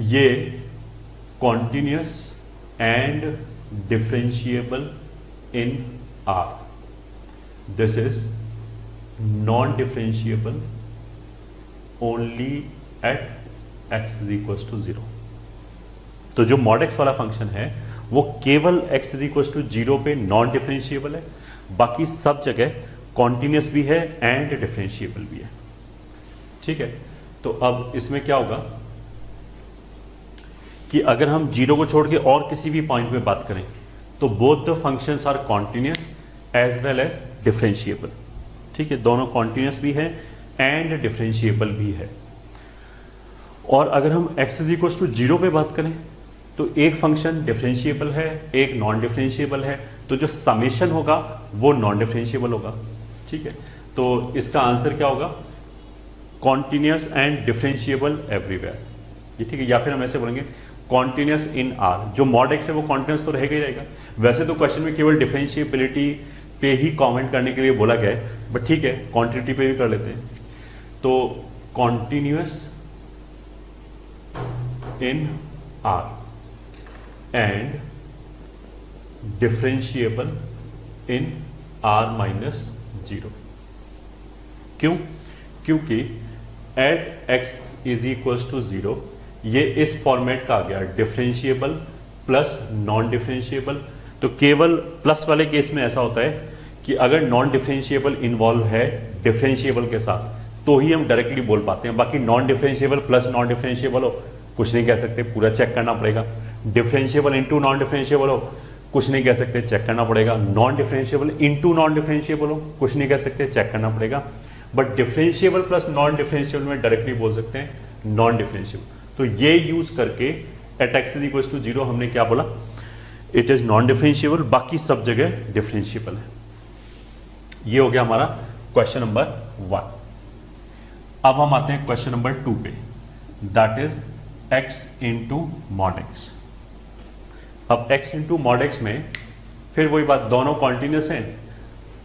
ये continuous and differentiable in R. This is non differentiable only at x is equal to 0। तो जो मॉड एक्स वाला फंक्शन है वो केवल x इज इक्वल टू 0 पे नॉन डिफरेंशिएबल है, बाकी सब जगह कॉन्टिन्यूस भी है एंड डिफरेंशिएबल भी है। ठीक है, तो अब इसमें क्या होगा कि अगर हम 0 को छोड़ के और किसी भी पॉइंट पे बात करें तो both the functions are continuous as well as differentiable. ठीक है, दोनों कॉन्टिन्यूस भी है एंड डिफरेंशिएबल भी है। और अगर हम x इज इक्वल टू 0 पे बात करें तो एक फंक्शन डिफरेंशिएबल है, एक नॉन डिफरेंशिएबल है, तो जो समेशन होगा वो नॉन डिफरेंशिएबल होगा। ठीक है, तो इसका आंसर क्या होगा, कॉन्टिन्यूस एंड डिफरेंशिएबल एवरीवेयर। ये ठीक है, या फिर हम ऐसे बोलेंगे कॉन्टिन्यूस इन आर। जो मॉड एक्स है वो कॉन्टिन्यूस तो रहेगा ही रहेगा। वैसे तो क्वेश्चन में केवल डिफरेंशिएबिलिटी पे ही कमेंट करने के लिए बोला गया है, बट ठीक है क्वांटिटी पे भी कर लेते हैं। तो continuous in R and differentiable in R minus 0। क्यों? क्योंकि at x is equal to 0 ये इस फॉर्मेट का आ गया, डिफरेंशिएबल प्लस नॉन डिफरेंशिएबल। तो केवल प्लस वाले केस में ऐसा होता है कि अगर नॉन डिफरेंशिएबल इन्वॉल्व है डिफरेंशिएबल के साथ तो ही हम डायरेक्टली बोल पाते हैं। बाकी non differentiable plus non differentiable हो कुछ नहीं कह सकते, पूरा चेक करना पड़ेगा। डिफरेंशिएबल इंटू नॉन डिफरेंशिएबल हो, कुछ नहीं कह सकते, चेक करना पड़ेगा। Non differentiable into non differentiable हो, कुछ नहीं कह सकते, चेक करना पड़ेगा। But differentiable plus non differentiable में डायरेक्टली बोल सकते हैं नॉन डिफरेंशिएबल। तो ये यूज करके at x is equal to 0 हमने क्या बोला, इट इज नॉन डिफरेंशिएबल, बाकी सब जगह डिफरेंशिएबल है। ये हो गया हमारा क्वेश्चन नंबर 1। अब हम आते हैं क्वेश्चन नंबर 2 पे, that is x into mod x. अब x इंटू मॉड एक्स में फिर वही बात, दोनों कॉन्टिन्यूस हैं,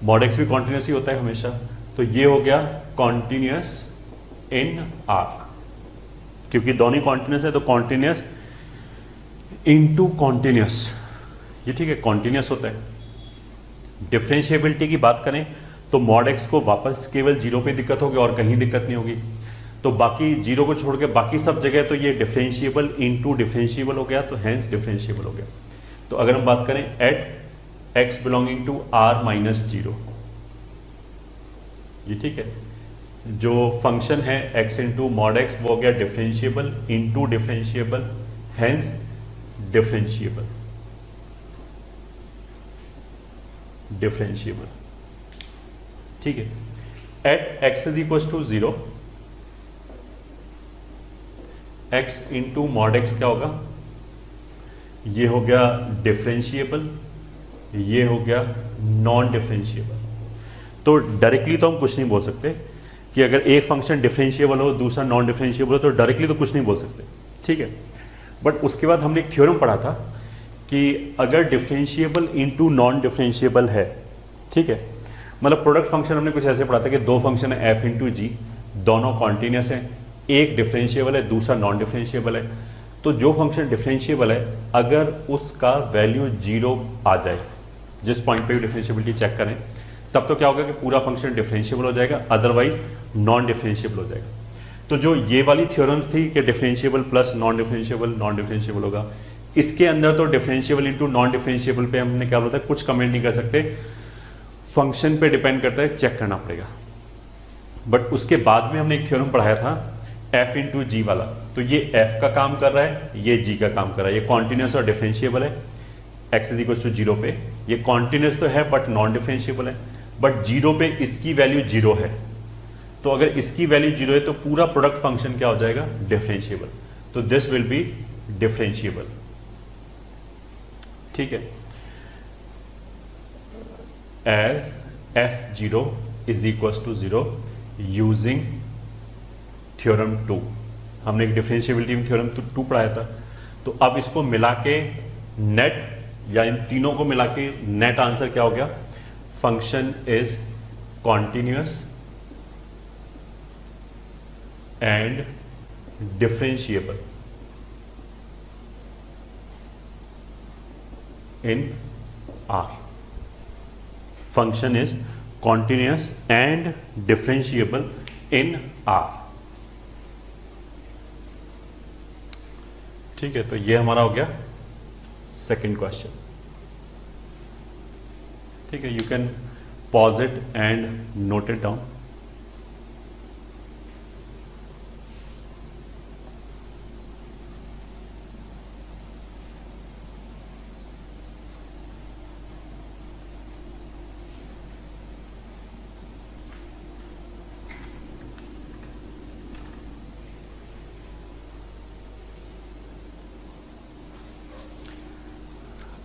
मॉड एक्स भी कॉन्टिन्यूस ही होता है हमेशा। तो ये हो गया कॉन्टिन्यूस इन R, क्योंकि दोनों कॉन्टिन्यूस है तो कॉन्टिन्यूस इनटू कॉन्टिन्यूस, ये ठीक है, कॉन्टिन्यूस होता है। डिफरेंशिएबिलिटी की बात करें तो मॉड एक्स को वापस केवल 0 पे दिक्कत होगी और कहीं दिक्कत नहीं होगी। तो बाकी 0 को छोड़ के बाकी सब जगह तो ये डिफरेंशिएबल इनटू डिफरेंशिएबल हो गया, तो हैंस डिफरेंशिएबल हो गया। तो अगर हम बात करें at x belonging to R minus 0, ये ठीक है, जो फंक्शन है x इंटू मॉड एक्स वो हो गया differentiable into differentiable, hence differentiable, differentiable, ठीक है। At x is equal to 0, x into mod x क्या होगा, ये हो गया डिफरेंशिएबल, ये हो गया नॉन डिफरेंशिएबल। तो डायरेक्टली तो हम कुछ नहीं बोल सकते कि अगर एक फंक्शन डिफरेंशिएबल हो दूसरा नॉन डिफरेंशिएबल हो, तो डायरेक्टली तो कुछ नहीं बोल सकते, ठीक है। बट उसके बाद हमने एक थ्योरम पढ़ा था कि अगर डिफरेंशिएबल इंटू नॉन डिफरेंशिएबल है, ठीक है, मतलब प्रोडक्ट फंक्शन हमने कुछ ऐसे पढ़ा था कि दो फंक्शन है f इंटू जी, दोनों कॉन्टिन्यूस हैं, एक डिफरेंशिएबल है दूसरा नॉन डिफरेंशिएबल है। तो जो फंक्शन डिफरेंशिएबल है अगर उसका वैल्यू 0 आ जाए, जिस पॉइंट पे भी डिफरेंशिएबिलिटी चेक करें, तब तो क्या होगा कि पूरा फंक्शन डिफरेंशिएबल हो जाएगा, अदरवाइज नॉन डिफरेंशिएबल हो जाएगा। तो जो ये वाली थ्योरम थी कि डिफरेंशिएबल प्लस नॉन डिफरेंशिएबल होगा, इसके अंदर तो डिफरेंशिएबल इंटू नॉन डिफरेंशिएबल पे हमने क्या बोला था, कुछ कमेंट नहीं कर सकते, फंक्शन पे डिपेंड करता है, चेक करना पड़ेगा। बट उसके बाद में हमने एक थ्योरम पढ़ाया था f इंटू जी वाला, तो ये f का काम कर रहा है, ये g का काम कर रहा है, ये कॉन्टिन्यूस और डिफरेंशिएबल है x इज इक्वल टू 0 पे, ये कॉन्टिन्यूस तो है बट नॉन डिफरेंशिएबल है, बट 0 पे इसकी वैल्यू 0 है। तो अगर इसकी वैल्यू 0 है तो पूरा प्रोडक्ट फंक्शन क्या हो जाएगा, डिफरेंशिएबल। तो दिस विल बी डिफरेंशिएबल, ठीक है। As f0 is equal to 0 using theorem 2, हमने एक डिफरेंशिएबिलिटी थ्योरम 2 पढ़ाया था। तो अब इसको मिला के नेट, या इन तीनों को मिला के नेट आंसर क्या हो गया, function is continuous and differentiable in R। Function is continuous and differentiable in R, ठीक है। तो ये हमारा हो गया सेकंड क्वेश्चन, ठीक है। You can pause it and note it down.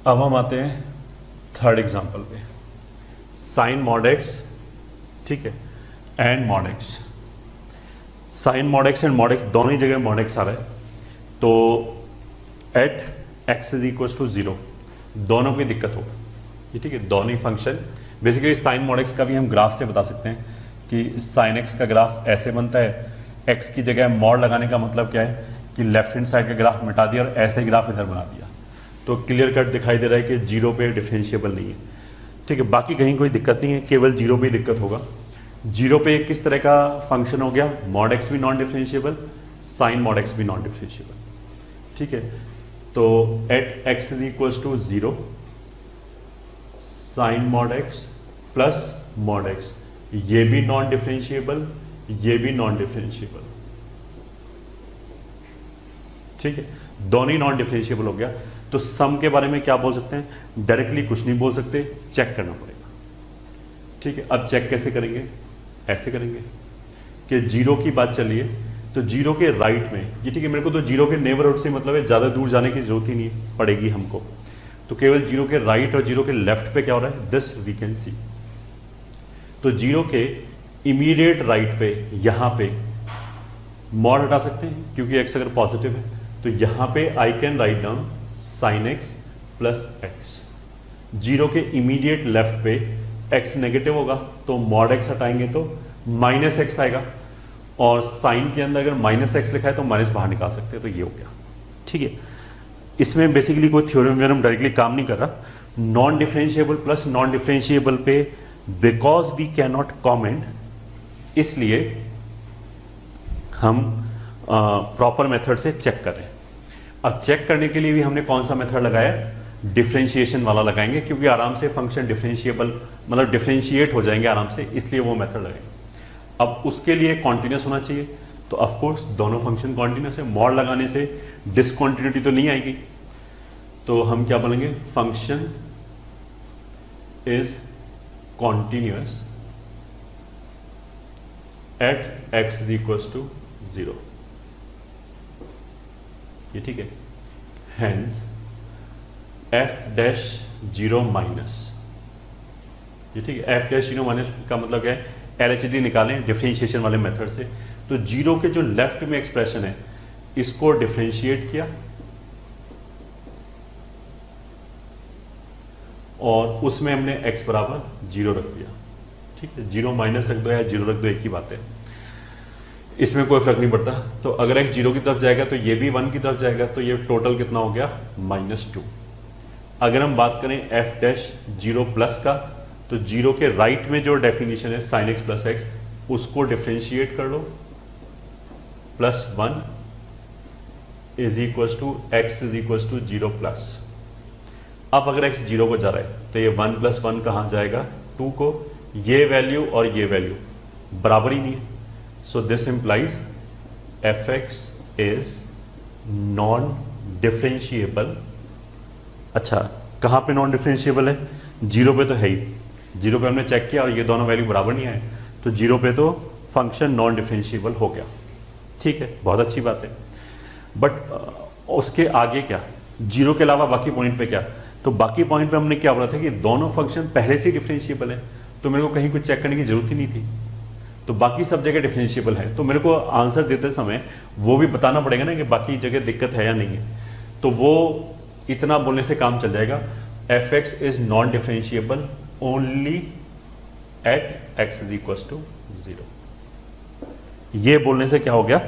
अब हम आते हैं थर्ड एग्जांपल पे, साइन मॉड एक्स, ठीक है, and mod x. Sine mod x and mod x दोनों ही जगह मॉड एक्स आ रहा है। तो at x is equal to 0 दोनों की दिक्कत होगा, ये ठीक है, दोनों ही function. Basically sine mod x का भी हम ग्राफ से बता सकते हैं कि साइन एक्स का ग्राफ ऐसे बनता है, एक्स की जगह मॉड लगाने का मतलब क्या है कि लेफ्ट हैंड साइड का ग्राफ मिटा दिया और ऐसे ग्राफ इधर बना दिया, तो क्लियर कट दिखाई दे रहा है कि 0 पे डिफरेंशिएबल नहीं है, ठीक है। बाकी कहीं कोई दिक्कत नहीं है, केवल 0 पे दिक्कत होगा। 0 पे किस तरह का फंक्शन हो गया, मॉड एक्स भी non differentiable, sine mod x भी नॉन डिफरेंशिएबल, ठीक है। तो at x is equal to 0 sine mod x plus mod x, ये भी नॉन डिफरेंशिएबल, ये भी नॉन डिफरेंशिएबल, ठीक है। दोनों ही नॉन डिफरेंशिएबल हो गया। तो सम के बारे में क्या बोल सकते हैं, डायरेक्टली कुछ नहीं बोल सकते, चेक करना पड़ेगा। ठीक है, अब चेक कैसे करेंगे, ऐसे करेंगे कि जीरो की बात चलिए तो जीरो के राइट में, ये ठीक है, मेरे को तो जीरो के नेबरहुड से मतलब है, ज़्यादा दूर जाने की जरूरत ही नहीं पड़ेगी हमको, तो केवल जीरो के राइट और जीरो के लेफ्ट पे क्या हो रहा है, दिस वी कैन सी। तो जीरो के इमीडिएट राइट पे यहाँ पे मॉड हटा सकते हैं क्योंकि एक्स अगर पॉजिटिव है, तो यहाँ पे आई can write down sign x plus x. Zero के इमीडिएट लेफ्ट पे एक्स नेगेटिव होगा तो मॉड एक्स हटाएंगे तो माइनस एक्स आएगा, और साइन के अंदर अगर माइनस एक्स लिखा है तो माइनस बाहर निकाल सकते हैं, तो ये हो गया। ठीक है, इसमें बेसिकली कोई थ्योरम व्योरम डायरेक्टली काम नहीं कर रहा। Non differentiable plus non differentiable पे because we can not comment, इसलिए हम प्रॉपर मेथड से चेक करें। अब चेक करने के लिए भी हमने कौन सा मेथड लगाया, डिफरेंशिएशन वाला लगाएंगे, क्योंकि आराम से फंक्शन डिफरेंशिएबल मतलब डिफरेंशिएट हो जाएंगे आराम से, इसलिए वो मेथड लगाएंगे। अब उसके लिए कॉन्टिन्यूस होना चाहिए, तो ऑफ कोर्स दोनों फंक्शन कॉन्टिन्यूस है, मॉड लगाने से डिसकॉन्टिन्यूटी तो नहीं आएगी, तो हम क्या बोलेंगे, function is continuous at x is equal to 0। ये ठीक है, हेंस एफ डैश 0 माइनस, ये ठीक है, एफ डैश 0 माइनस का मतलब क्या है, एलएचडी निकालें डिफरेंशिएशन वाले मेथड से। तो जीरो के जो लेफ्ट में एक्सप्रेशन है इसको डिफरेंशिएट किया और उसमें हमने x बराबर 0 रख दिया। ठीक है, 0 माइनस रख दो या 0 रख दो, एक ही बात है, इसमें कोई फर्क नहीं पड़ता। तो अगर x 0 की तरफ जाएगा तो ये भी 1 की तरफ जाएगा, तो ये टोटल कितना हो गया, -2। अगर हम बात करें f डैश 0 प्लस का, तो 0 के राइट में जो डेफिनेशन है साइन एक्स प्लस एक्स, उसको डिफरेंशिएट कर लो, +1 is equal to x is equal to 0 plus. अब अगर x 0 को जा रहा है तो ये 1 + 1 कहाँ जाएगा, 2 को, ये वैल्यू और ये वैल्यू बराबर ही नहीं है, सो this implies F x is non differentiable. अच्छा, कहाँ पे नॉन डिफरेंशिएबल है, 0 पे तो है ही, 0 पे हमने चेक किया और ये दोनों वैल्यू बराबर नहीं आए, तो 0 पे तो फंक्शन नॉन डिफरेंशिएबल हो गया। ठीक है, बहुत अच्छी बात है। बट उसके आगे क्या, 0 के अलावा बाकी पॉइंट पे क्या, तो बाकी पॉइंट पे हमने क्या बोला था कि दोनों फंक्शन पहले से ही डिफरेंशिएबल है, तो मेरे को कहीं कुछ चेक करने की जरूरत ही नहीं थी, तो बाकी सब जगह डिफरेंशिएबल है, तो मेरे को आंसर देते समय वो भी बताना पड़ेगा ना कि बाकी जगह दिक्कत है या नहीं है, तो वो इतना बोलने से काम चल जाएगा। F x is non differentiable only at x is equal to 0। ये बोलने से क्या हो गया,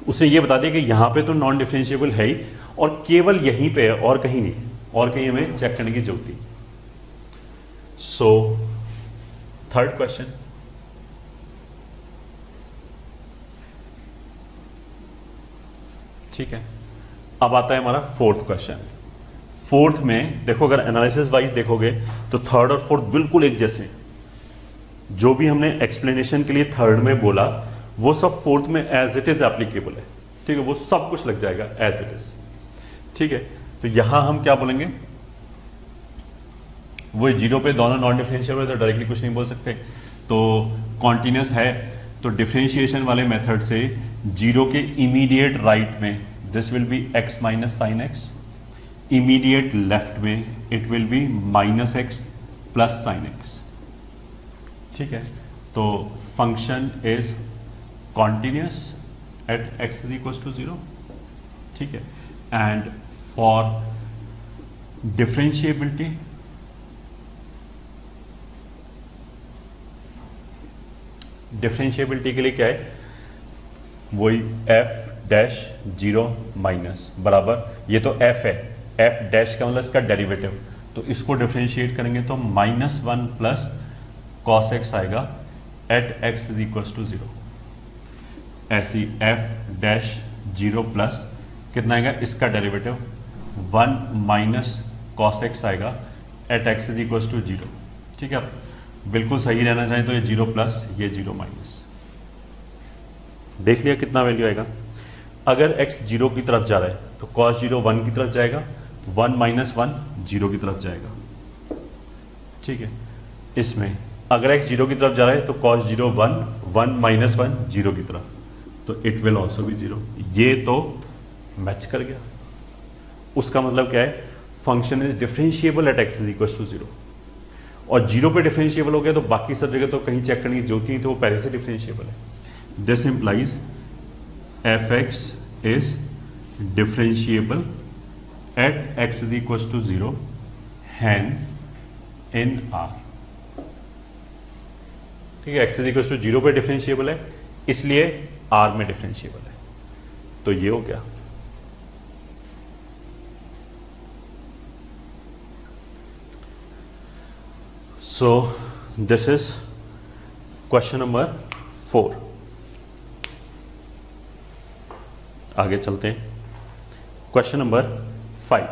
उसने ये बता दिया कि यहां पे तो नॉन डिफरेंशिएबल है ही, और केवल यहीं पे है और कहीं नहीं, और कहीं हमें चेक करने की जरूरत है। सो थर्ड क्वेश्चन, ठीक है, अब आता है हमारा फोर्थ क्वेश्चन। फोर्थ में देखो, अगर एनालिसिस वाइज देखोगे तो थर्ड और फोर्थ बिल्कुल एक जैसे हैं। जो भी हमने एक्सप्लेनेशन के लिए थर्ड में बोला वो सब फोर्थ में एज इट इज एप्लीकेबल है। ठीक है, वो सब कुछ लग जाएगा एज इट इज। ठीक है, तो यहां हम क्या बोलेंगे, वो 0 पे दोनों नॉन डिफरेंशिएबल है तो डायरेक्टली कुछ नहीं बोल सकते, तो कॉन्टिन्यूस है तो डिफरेंशिएशन वाले मेथड से 0 के इमीडिएट राइट में this will be x minus sine x, immediate left में it will be -x plus sine x. ठीक है, तो function is continuous at x is equal to 0। ठीक है, एंड फॉर डिफरेंशिएबिलिटी डिफरेंशिएबिलिटी के लिए क्या है, वही f डैश 0 माइनस बराबर, ये तो f है, f डैश का मतलब इसका डेरिवेटिव, तो इसको डिफरेंशिएट करेंगे तो -1 प्लस कॉस एक्स आएगा at x is equal to 0। ऐसी f डैश 0 प्लस कितना आएगा, इसका डेरिवेटिव 1 माइनस कॉस एक्स आएगा at x is equal to 0। ठीक है, बिल्कुल सही रहना चाहिए तो ये 0 प्लस ये 0 माइनस, देख लिया कितना वैल्यू आएगा। अगर x 0 की तरफ जा रहा है तो cos 0 1 की तरफ जाएगा, 1 माइनस 1 0 की तरफ जाएगा। ठीक है, इसमें अगर x 0 की तरफ जा रहा है तो cos 0 1, 1 माइनस 1 0 की तरफ, तो इट विल ऑल्सो बी 0। ये तो मैच कर गया। उसका मतलब क्या है, function is differentiable at x is equal to 0, और 0 पे डिफरेंशिएबल हो गया तो बाकी सब जगह तो कहीं चेक करने की जरूरत नहीं, तो वो पहले से डिफरेंशिएबल है। This implies fx is differentiable at x is equal to 0, hence in R। ठीक है, x इज इक्वल टू 0 पे डिफरेंशिएबल है, इसलिए R में डिफरेंशिएबल है। तो ये हो गया। So this is question number 4। आगे चलते हैं, क्वेश्चन नंबर 5।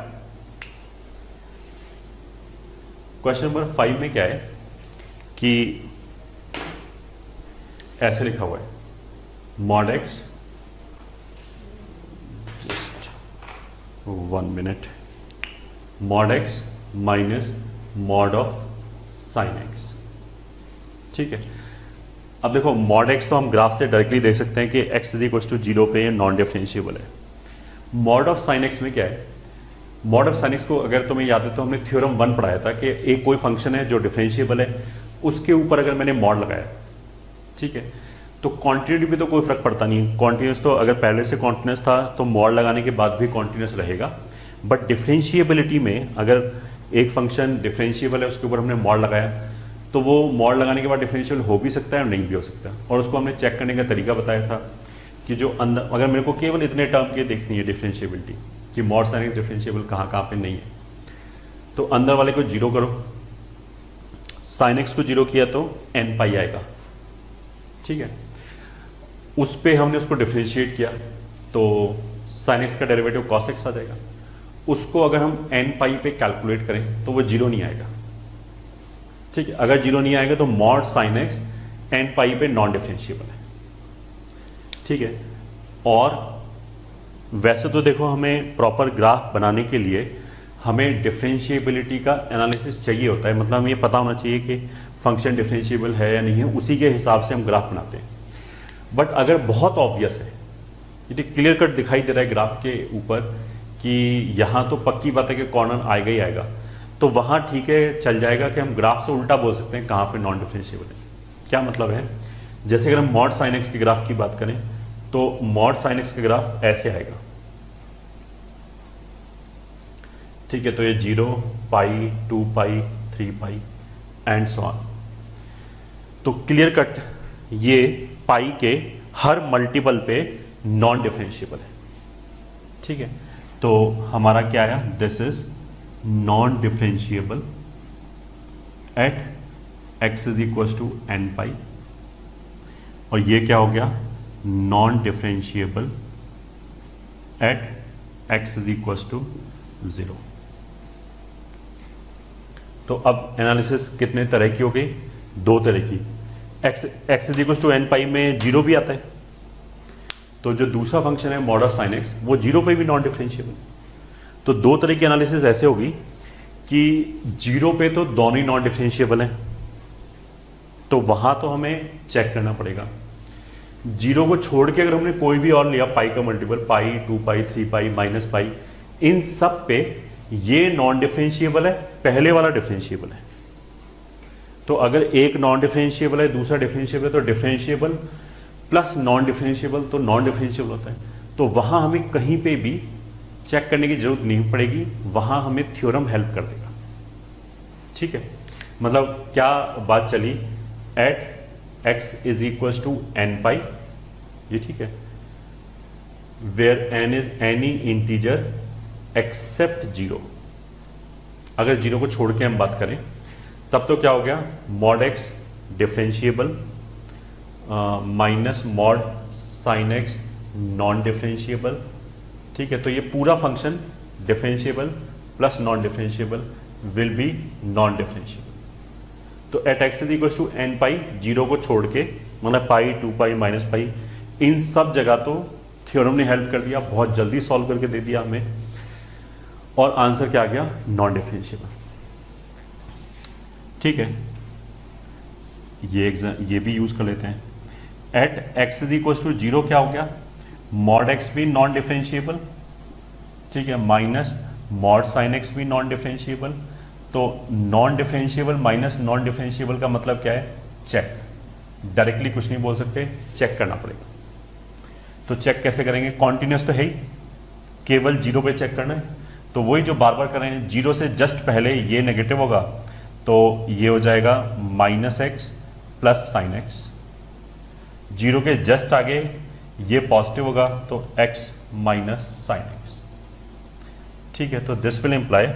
क्वेश्चन नंबर 5 में क्या है कि ऐसे लिखा हुआ है, mod x, just 1 minute, mod x minus mod of sine x. ठीक है, अब देखो मॉड एक्स तो हम ग्राफ से डायरेक्टली देख सकते हैं कि एक्स इज इक्वल टू 0 पे ये नॉन डिफरेंशिएबल है। मॉड ऑफ साइन एक्स में क्या है, मॉड ऑफ साइन एक्स को अगर तुम्हें याद है तो हमने थ्योरम 1 पढ़ाया था कि एक कोई फंक्शन है जो डिफरेंशिएबल है, उसके ऊपर अगर मैंने मॉड लगाया, ठीक है, तो क्वांटिटी पे तो कोई फर्क पड़ता नहीं। कॉन्टिन्यूस तो अगर पहले से कॉन्टिन्यूस था तो मॉड लगाने के बाद भी कॉन्टिन्यूस रहेगा, बट डिफरेंशिएबिलिटी में अगर एक फंक्शन डिफरेंशिएबल है उसके ऊपर हमने मॉड लगाया तो वो मॉड लगाने के बाद डिफरेंशिएबल हो भी सकता है और नहीं भी हो सकता। और उसको हमने चेक करने का तरीका बताया था कि जो अंदर, अगर मेरे को केवल इतने टर्म के देखनी है डिफरेंशिएबिलिटी कि मॉड साइन एक्स डिफरेंशिएबल कहाँ कहाँ पे नहीं है, तो अंदर वाले को 0 करो, साइन एक्स को 0 किया तो n पाई आएगा। ठीक है, उस पे हमने उसको डिफरेंशिएट किया तो साइन एक्स का डेरिवेटिव कॉस एक्स आ जाएगा। उसको अगर हम n पाई पे कैलकुलेट करें तो वो 0 नहीं आएगा। ठीक है, अगर 0 नहीं आएगा तो मॉड साइन एक्स n पाई पे नॉन डिफरेंशिएबल है। ठीक है, और वैसे तो देखो हमें प्रॉपर ग्राफ बनाने के लिए हमें डिफरेंशिएबिलिटी का एनालिसिस चाहिए होता है, मतलब हमें ये पता होना चाहिए कि फंक्शन डिफरेंशिएबल है या नहीं है, उसी के हिसाब से हम ग्राफ बनाते हैं। बट अगर बहुत ऑब्वियस है, ये क्लियर कट दिखाई दे रहा है ग्राफ के ऊपर कि यहाँ तो पक्की बात है कि कॉर्नर आएगा ही आएगा, तो वहाँ ठीक है, चल जाएगा कि हम ग्राफ से उल्टा बोल सकते हैं कहाँ पे नॉन डिफरेंशिएबल है। क्या मतलब है, जैसे अगर हम मॉड साइन एक्स के ग्राफ की बात करें तो मॉड साइन एक्स का ग्राफ ऐसे आएगा। ठीक है, तो ये 0, pi, 2 pi, 3 pi and so on. तो क्लियर कट ये पाई के हर मल्टीपल पे नॉन डिफरेंशिएबल है। ठीक है, तो हमारा क्या आया, this is non differentiable at x is equal to n pi, और ये क्या हो गया, non differentiable at x is equal to 0। तो अब एनालिसिस कितने तरह की हो गई, 2 तरह की। X is equal to n pi में 0 भी आता है, तो जो दूसरा फंक्शन है मॉड ऑफ साइन एक्स वो 0 पे भी नॉन डिफरेंशिएबल। तो 2 तरह की एनालिसिस ऐसे होगी कि 0 पे तो दोनों ही नॉन डिफरेंशिएबल हैं, तो वहां तो हमें चेक करना पड़ेगा। 0 को छोड़ के अगर हमने कोई भी और लिया पाई का मल्टीपल, पाई, 2 पाई, 3 पाई, माइनस पाई, इन सब पे ये नॉन डिफरेंशिएबल है, पहले वाला डिफरेंशिएबल है। तो अगर एक नॉन डिफरेंशिएबल है दूसरा डिफरेंशिएबल है, तो डिफरेंशिएबल प्लस नॉन डिफरेंशिएबल तो नॉन डिफरेंशिएबल होता है। तो वहां हमें कहीं पे भी चेक करने की जरूरत नहीं पड़ेगी, वहां हमें थ्योरम हेल्प कर देगा। ठीक है, मतलब क्या बात चली, at x is equal to n pi, ये ठीक है, where n is any integer except 0। अगर 0 को छोड़ के हम बात करें तब तो क्या हो गया, mod x differentiable minus mod sine x non differentiable. ठीक है, तो ये पूरा function differentiable plus non differentiable will be non differentiable. तो at x is equal to n pi, 0 को छोड़ के, मतलब पाई, 2 पाई, माइनस पाई, इन सब जगह तो थ्योरम ने हेल्प कर दिया, बहुत जल्दी सॉल्व करके दे दिया हमें, और आंसर क्या आ गया, नॉन डिफरेंशिएबल। ठीक है, ये भी यूज कर लेते हैं। At x is equal to 0 क्या हो गया, मॉड एक्स भी नॉन डिफरेंशिएबल, ठीक है, माइनस मॉड साइन एक्स भी नॉन डिफरेंशिएबल। तो non differentiable minus non differentiable का मतलब क्या है, चेक। डायरेक्टली कुछ नहीं बोल सकते, चेक करना पड़ेगा। तो चेक कैसे करेंगे, कॉन्टिन्यूस तो है ही, केवल 0 पे चेक करना है। तो वही जो बार बार कर रहे हैं, 0 से जस्ट पहले ये नेगेटिव होगा, तो ये हो जाएगा minus x plus sine x. 0 के जस्ट आगे ये पॉजिटिव होगा, तो x माइनस साइन एक्स। ठीक है, तो this will imply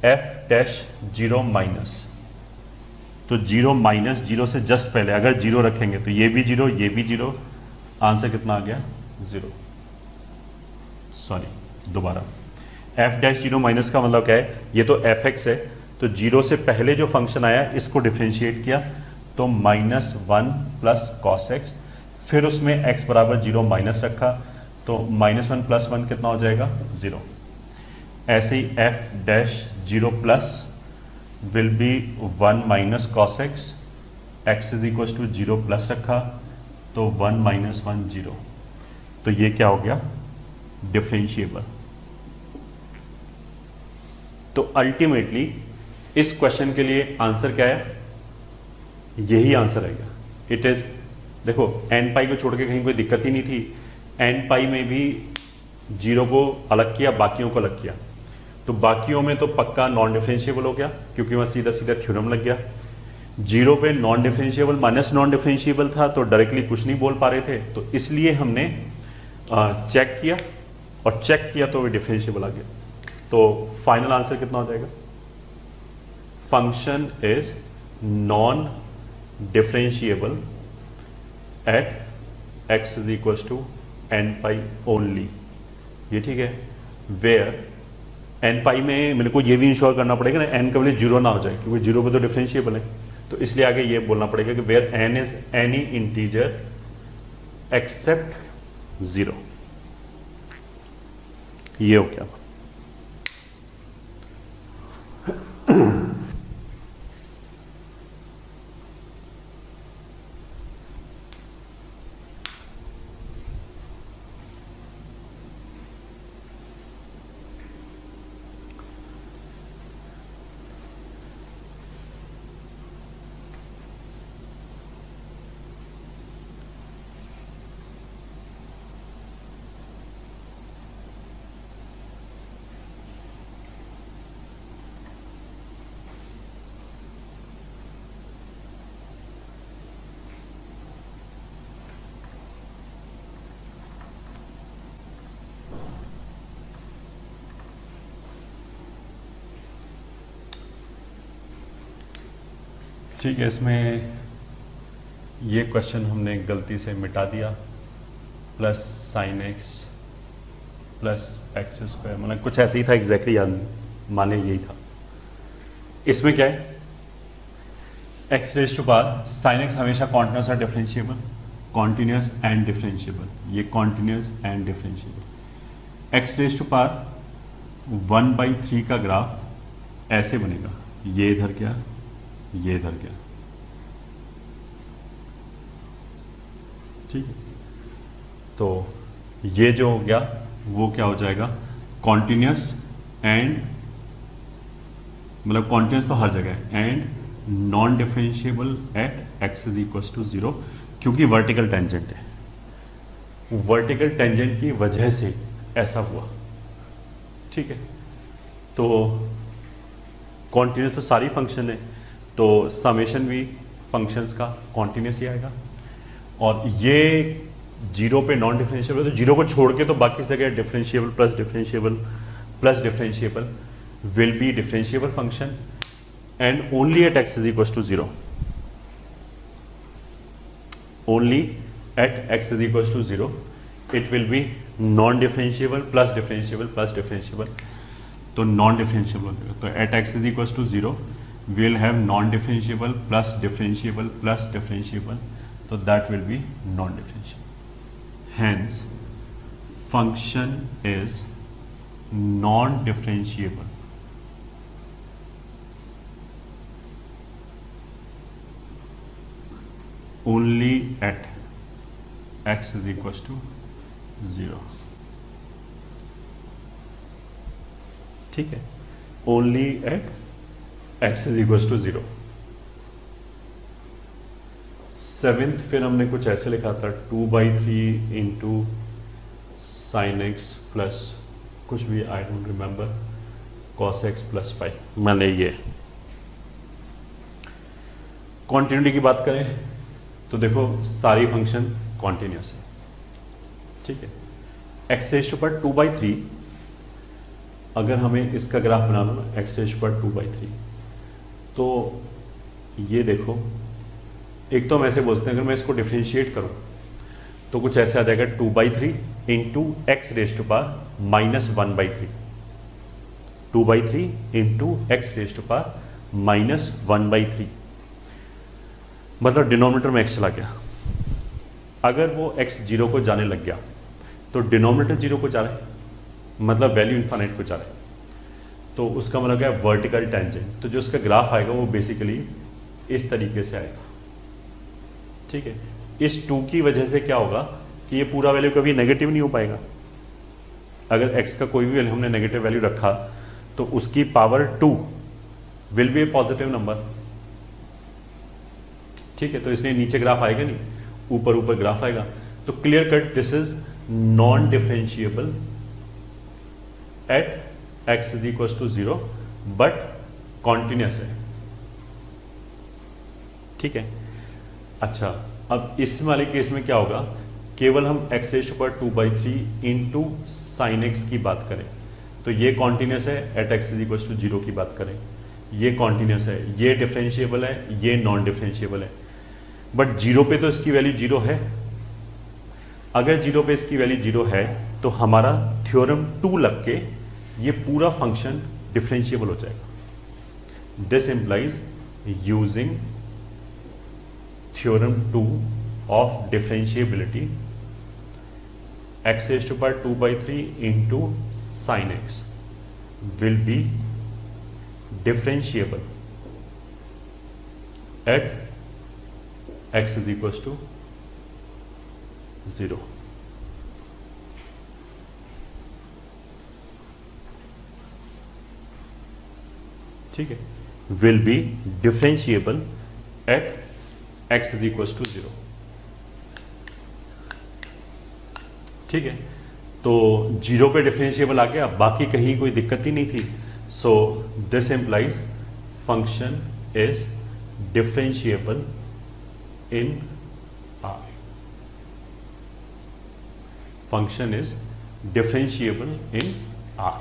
f dash 0 minus, तो 0 माइनस 0 से जस्ट पहले अगर 0 रखेंगे तो ये भी 0, ये भी 0, आंसर कितना आ गया, 0। सॉरी, दोबारा f डैश 0 माइनस का मतलब क्या है, ये तो fx है, तो 0 से पहले जो फंक्शन आया इसको डिफरेंशिएट किया, तो माइनस 1 प्लस कॉस एक्स, फिर उसमें x बराबर 0 माइनस रखा, तो माइनस 1 प्लस 1 कितना हो जाएगा, 0। ऐसे ही f dash 0 plus will be 1 minus cos x, x is equal to 0 plus रखा, तो 1 माइनस 1 0, तो ये क्या हो गया, डिफरेंशिएबल। तो अल्टीमेटली इस क्वेश्चन के लिए आंसर क्या है, यही आंसर आएगा। इट इज, देखो एन पाई को छोड़ के कहीं कोई दिक्कत ही नहीं थी, एन पाई में भी 0 को अलग किया, बाकियों को अलग किया, तो बाकियों में तो पक्का नॉन डिफरेंशिएबल हो गया, क्योंकि वहां सीधा सीधा थ्योरम लग गया। 0 पे non differentiable minus non differentiable था, तो डायरेक्टली कुछ नहीं बोल पा रहे थे, तो इसलिए हमने चेक किया, और चेक किया तो वो डिफरेंशिएबल आ गया। तो फाइनल आंसर कितना हो जाएगा, function is non differentiable at x is equal to n pi only. ये ठीक है, वेयर एन पाई में मेरे को ये भी इंश्योर करना पड़ेगा ना, एन का वैल्यू 0 ना हो जाए, क्योंकि 0 पे तो डिफरेंशिएबल है, तो इसलिए आगे ये बोलना पड़ेगा कि where n is any integer except 0। ये हो गया। ठीक है, इसमें ये क्वेश्चन हमने गलती से मिटा दिया, plus sine x plus x square, मतलब कुछ ऐसे ही था, एग्जैक्टली याद नहीं, माने यही था। इसमें क्या है, x raise to power sine x हमेशा कॉन्टिन्यूस और डिफरेंशिएबल, कॉन्टिन्यूस एंड डिफरेंशिएबल, ये continuous and differentiable. X raise to power 1/3 का ग्राफ ऐसे बनेगा, ये इधर क्या, ये इधर क्या, ठीक है। तो ये जो हो गया वो क्या हो जाएगा, कॉन्टिन्यूस एंड, मतलब कॉन्टिन्यूस तो हर जगह है, and non differentiable at x is equal to 0, क्योंकि वर्टिकल टेंजेंट है, वर्टिकल टेंजेंट की वजह से ऐसा हुआ। ठीक है, तो कॉन्टिन्यूस तो सारी फंक्शन है, तो समेशन भी फंक्शंस का कॉन्टिन्यूस ही आएगा। और ये 0 पे नॉन डिफरेंशिएबल, तो 0 को छोड़ के तो बाकी जगह differentiable plus differentiable plus differentiable will be differentiable function, and only at x is equal to 0, only at x is equal to 0 it will be non differentiable plus differentiable plus differentiable, तो non differentiable हो जाएगा। तो at x is equal to 0 we'll have non-differentiable plus differentiable plus differentiable, so that will be non-differentiable. Hence function is non differentiable only at x is equal to 0। ठीक है, only at x is equal to 0। Seventh फिर हमने कुछ ऐसे लिखा था 2/3 into sine x plus कुछ भी, I don't remember, cos x plus 5। मैंने ये कॉन्टिन्यूटी की बात करें तो देखो सारी फंक्शन कॉन्टिन्यूस है। ठीक है, एक्स रेज़ टू पावर 2/3, अगर हमें इसका ग्राफ बनाना ना एक्स रेज़ टू पावर 2/3, तो ये देखो, एक तो हम ऐसे बोलते हैं, अगर मैं इसको डिफरेंशिएट करूं तो कुछ ऐसे आ जाएगा 2/3 into x raise to power -1/3, 2/3 into x raise to power -1/3, मतलब डिनोमिनेटर में x चला गया। अगर वो x 0 को जाने लग गया तो डिनोमिनेटर 0 को जा रहा है, मतलब वैल्यू इन्फाइनाइट को जा रहा है, तो उसका मतलब क्या है, वर्टिकल टेंजेंट। तो जो उसका ग्राफ आएगा वो बेसिकली इस तरीके से आएगा। ठीक है, इस 2 की वजह से क्या होगा कि ये पूरा वैल्यू कभी नेगेटिव नहीं हो पाएगा। अगर x का कोई भी वैल्यू हमने नेगेटिव वैल्यू रखा तो उसकी power 2 will be A positive number. ठीक है, तो इसलिए नीचे ग्राफ आएगा नहीं, ऊपर ऊपर ग्राफ आएगा। तो clear cut this is non differentiable at x is equal to 0 but continuous है। ठीक है, अच्छा, अब इस वाले केस में क्या होगा, केवल हम x raise to power 2/3 into sine x की बात करें तो ये कॉन्टिन्यूस है, at x is equal to 0 की बात करें ये कॉन्टिन्यूस है, ये डिफरेंशिएबल है, ये नॉन डिफरेंशिएबल है। बट 0 पे तो इसकी वैल्यू 0 है। अगर 0 पे इसकी वैल्यू 0 है तो हमारा थ्योरम 2 लग के ये पूरा फंक्शन डिफरेंशिएबल हो जाएगा। This implies using theorem 2 of differentiability x raise to power 2/3 into sine x will be differentiable at x is equals to 0। ठीक है, will be differentiable at x is equals to 0। ठीक है, तो 0 पे differentiable आ गया, बाकी कहीं कोई दिक्कत ही नहीं थी। So this implies function is differentiable in R। Function is differentiable in R।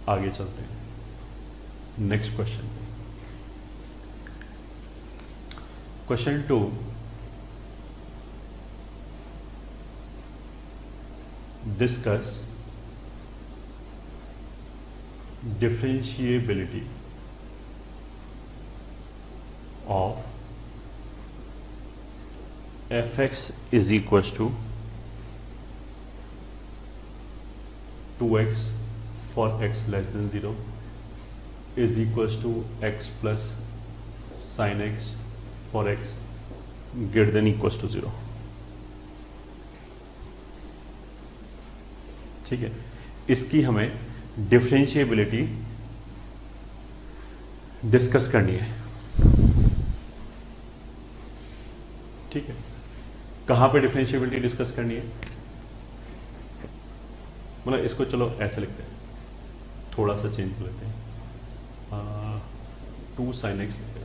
आगे चलते हैं next question. Question 2, discuss differentiability of fx is equals to 2x for x less than 0 is equals to x plus sin x for x greater than equals to 0। ठीक है, इसकी हमें differentiability discuss करनी है। ठीक है, कहाँ पे डिफरेंशिएबिलिटी डिस्कस करनी है, मतलब इसको चलो ऐसे लिखते हैं, थोड़ा सा चेंज कर लेते हैं, 2 sin x लिखते हैं।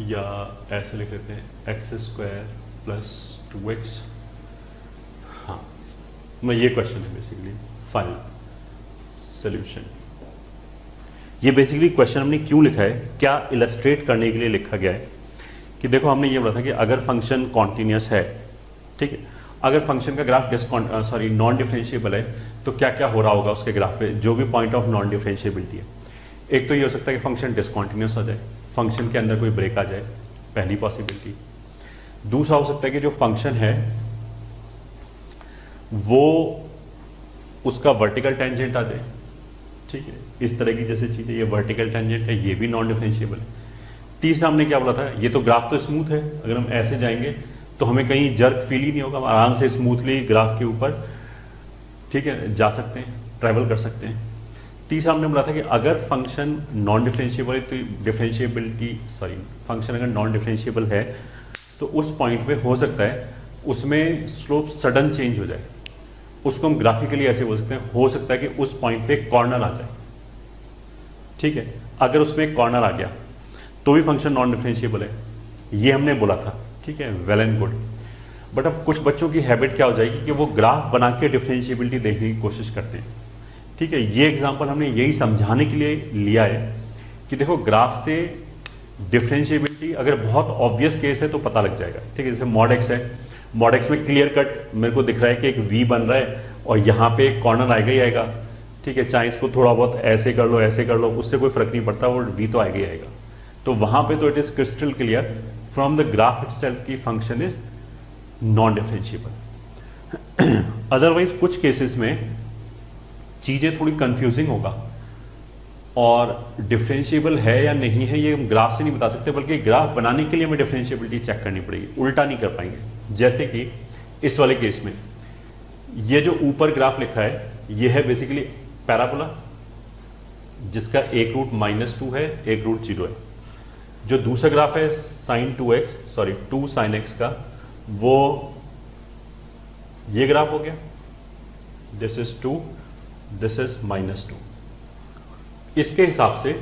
या ऐसे लिख लेते हैं x² प्लस 2x। हाँ, मैं ये क्वेश्चन है बेसिकली फाइनल सॉल्यूशन। ये बेसिकली क्वेश्चन हमने क्यों लिखा है, क्या इलस्ट्रेट करने के लिए लिखा गया है कि देखो हमने ये बोला था कि अगर फंक्शन कॉन्टिन्यूस है, ठीक है, अगर फंक्शन का ग्राफ नॉन डिफरेंशिएबल है तो क्या क्या हो रहा होगा उसके ग्राफ पे, जो भी पॉइंट ऑफ नॉन डिफरेंशिएबिलिटी है। एक तो ये हो सकता है कि फंक्शन डिसकॉन्टिन्यूस हो जाए, फंक्शन के अंदर कोई ब्रेक आ जाए, पहली पॉसिबिलिटी। दूसरा हो सकता है कि जो फंक्शन है वो उसका वर्टिकल टेंजेंट आ जाए, ठीक है, इस तरह की जैसे चीज़ें, ये वर्टिकल टेंजेंट है, ये भी नॉन डिफरेंशिएबल है। तीसरा हमने क्या बोला था, ये तो ग्राफ तो स्मूथ है, अगर हम ऐसे जाएंगे तो हमें कहीं जर्क फील ही नहीं होगा, हम आराम से स्मूथली ग्राफ के ऊपर, ठीक है, जा सकते हैं, ट्रैवल कर सकते हैं। तीसरा हमने बोला था कि अगर फंक्शन नॉन डिफरेंशिएबल है तो फंक्शन अगर नॉन डिफरेंशिएबल है तो उस पॉइंट पे हो सकता है उसमें स्लोप सडन चेंज हो जाए, उसको हम ग्राफिकली ऐसे बोल सकते हैं, हो सकता है कि उस पॉइंट पे कॉर्नर आ जाए, ठीक है, अगर उसमें एक कॉर्नर आ गया तो भी फंक्शन नॉन डिफरेंशिएबल है, ये हमने बोला था, ठीक है, वेल एंड गुड। बट अब कुछ बच्चों की हैबिट क्या हो जाएगी कि वो ग्राफ बना के डिफरेंशिएबिलिटी देखने की कोशिश करते हैं, ठीक है। ये एग्जांपल हमने यही समझाने के लिए लिया है कि देखो ग्राफ से डिफरेंशिएबिलिटी अगर बहुत ऑब्वियस केस है तो पता लग जाएगा, ठीक है, जैसे मॉड एक्स है, मॉड एक्स में क्लियर कट मेरे को दिख रहा है कि एक वी बन रहा है और यहाँ पे एक कॉर्नर आएगा ही आएगा, ठीक है, चाहे इसको थोड़ा बहुत ऐसे कर लो ऐसे कर लो, उससे कोई फर्क नहीं पड़ता, और वी तो आएगा ही आएगा। तो वहां पे तो it is crystal clear from the graph itself की function is non differentiable. Otherwise कुछ केसेस में चीजें थोड़ी कंफ्यूजिंग होगा, और डिफरेंशिएबल है या नहीं है ये हम ग्राफ से नहीं बता सकते, बल्कि ग्राफ बनाने के लिए हमें डिफरेंशिएबिलिटी चेक करनी पड़ेगी, उल्टा नहीं कर पाएंगे। जैसे कि इस वाले केस में ये जो ऊपर ग्राफ लिखा है ये है बेसिकली पैराबोला, जिसका एक रूट -2 है, एक रूट 0 है। जो दूसरा ग्राफ है टू साइन एक्स का, वो ये ग्राफ हो गया, दिस इज 2, दिस इज -2। इसके हिसाब से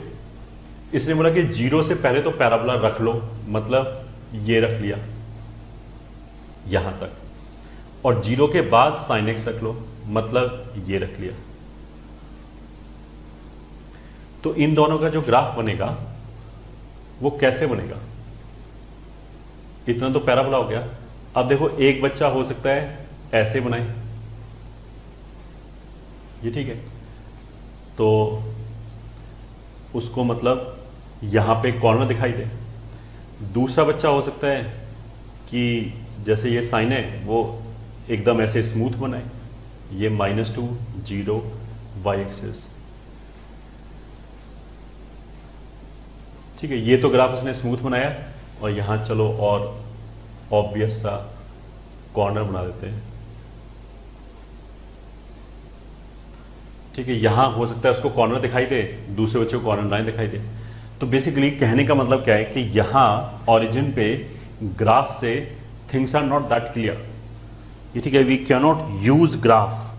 इसने बोला कि 0 से पहले तो पैराबोला रख लो, मतलब ये रख लिया यहां तक, और 0 के बाद साइन एक्स रख लो, मतलब ये रख लिया। तो इन दोनों का जो ग्राफ बनेगा वो कैसे बनेगा, इतना तो पैराबोला हो गया। अब देखो एक बच्चा हो सकता है ऐसे बनाए, ये ठीक है, तो उसको मतलब यहां पे कॉर्नर दिखाई दे। दूसरा बच्चा हो सकता है कि जैसे ये साइन है वो एकदम ऐसे स्मूथ बनाए, ये -2 0 y एक्सिस, ठीक है, ये तो ग्राफ उसने स्मूथ बनाया, और यहां चलो और ऑब्वियस सा कॉर्नर बना देते हैं, ठीक है, यहां हो सकता है उसको कॉर्नर दिखाई दे, दूसरे बच्चे को कॉर्नर ना दिखाई दे। तो बेसिकली कहने का मतलब क्या है कि यहां ओरिजिन पे ग्राफ से things are not that clear, ठीक है, we can not use graph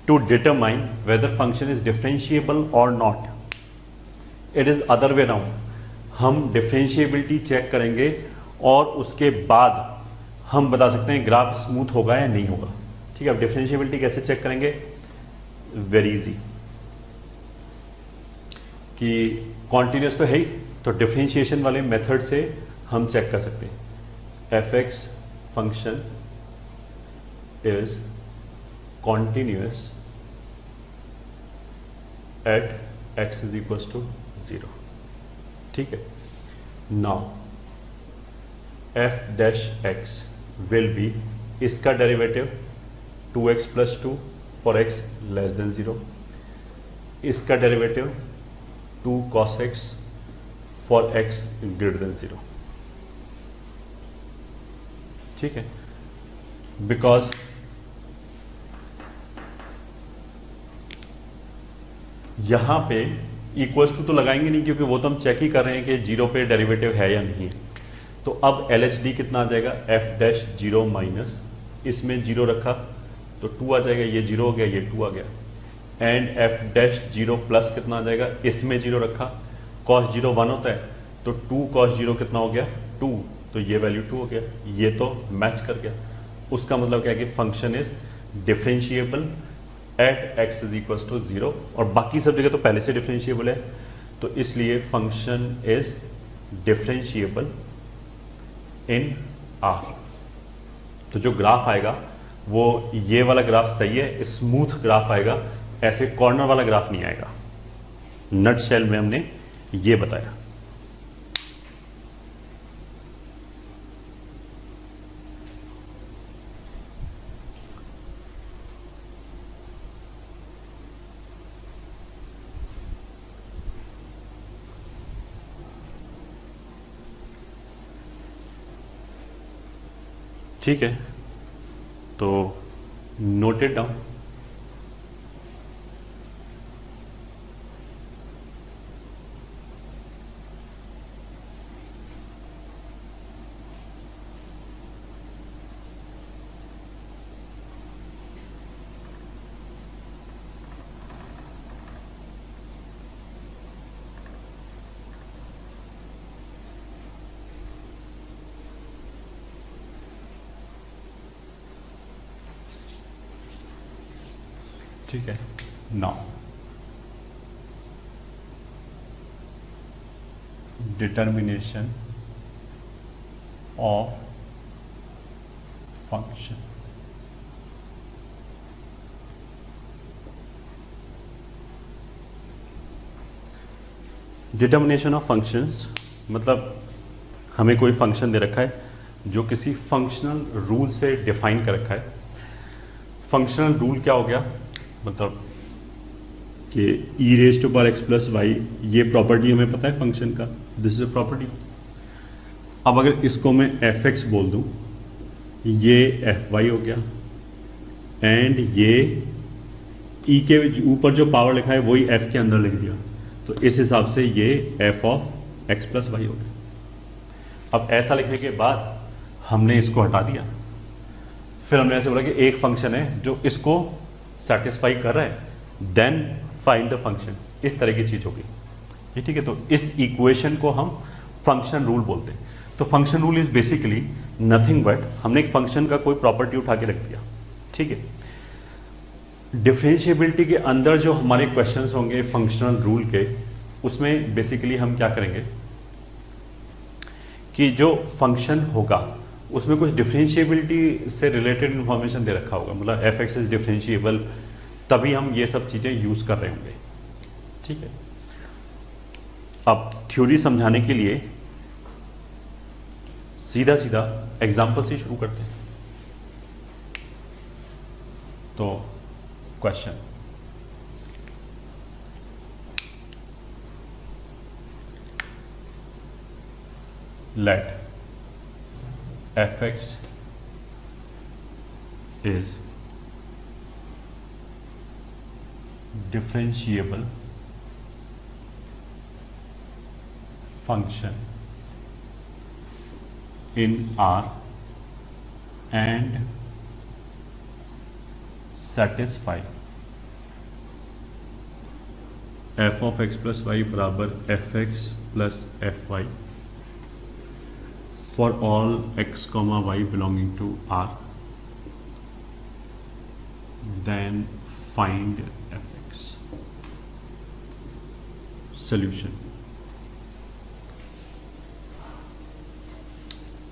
to determine whether function is differentiable और not, it is other way round. हम डिफरेंशिएबिलिटी चेक करेंगे और उसके बाद हम बता सकते हैं ग्राफ स्मूथ होगा या नहीं होगा, ठीक है। अब डिफरेंशिएबिलिटी कैसे चेक करेंगे, वेरी इजी, कि कॉन्टिन्यूस तो है ही, तो डिफरेंशिएशन वाले मेथड से हम चेक कर सकते हैं f x function is continuous at x is equal to 0, ठीक है। Now f dash x will be, इसका derivative 2x + 2 for x less than 0, इसका derivative 2 cos x for x greater than 0, ठीक है। बिकॉज यहां पे इक्वल्स टू तो लगाएंगे नहीं, क्योंकि वो तो हम चेक ही कर रहे हैं कि 0 पे डेरिवेटिव है या नहीं है। तो अब LHD कितना आ जाएगा, f डैश 0 माइनस, इसमें 0 रखा तो 2 आ जाएगा, ये 0 हो गया, ये 2 आ गया, एंड f डैश 0 प्लस कितना आ जाएगा, इसमें 0 रखा, cos 0 1 होता है, तो 2 cos 0 कितना हो गया 2, तो ये वैल्यू 2 हो गया, ये तो मैच कर गया। उसका मतलब क्या है कि function is differentiable at x is equal to 0, और बाकी सब जगह तो पहले से डिफरेंशिएबल है, तो इसलिए function is differentiable in are. तो जो ग्राफ आएगा वो ये वाला ग्राफ सही है, स्मूथ ग्राफ आएगा, ऐसे कॉर्नर वाला ग्राफ नहीं आएगा। नट शेल में हमने ये बताया। ठीक है, तो नोट इट डाउन। ठीक है, now determination of function. Determination of functions मतलब हमें कोई फंक्शन दे रखा है जो किसी फंक्शनल रूल से डिफाइन कर रखा है। फंक्शनल रूल क्या हो गया, मतलब कि e raise to power x plus y, ये प्रॉपर्टी हमें पता है फंक्शन का, दिस इज अ प्रॉपर्टी। अब अगर इसको मैं एफ एक्स बोल दूं, ये एफ वाई हो गया, एंड ये ई के ऊपर जो पावर लिखा है वही एफ के अंदर लिख दिया, तो इस हिसाब से ये f of x plus y हो गया। अब ऐसा लिखने के बाद हमने इसको हटा दिया, फिर हमने ऐसे बोला कि एक फंक्शन है जो इसको सेटिस्फाई कर रहा है, देन फाइंड द फंक्शन, इस तरह की चीज होगी ये। ठीक है, तो इस इक्वेशन को हम फंक्शन रूल बोलते हैं। तो function rule is basically nothing but हमने एक फंक्शन का कोई प्रॉपर्टी उठा के रख दिया। ठीक है, डिफरेंशिएबिलिटी के अंदर जो हमारे क्वेश्चंस होंगे फंक्शनल रूल के, उसमें बेसिकली हम क्या करेंगे कि जो फंक्शन होगा उसमें कुछ डिफरेंशिएबिलिटी से रिलेटेड इंफॉर्मेशन दे रखा होगा, मतलब एफ एक्स इज डिफरेंशिएबल, तभी हम ये सब चीज़ें यूज़ कर रहे होंगे। ठीक है, अब थ्योरी समझाने के लिए सीधा सीधा एग्जाम्पल से शुरू करते हैं। तो question, let fx is differentiable function in R and satisfy f of x plus y बराबर fx plus fy for all x comma y belonging to R, then find fx. Solution.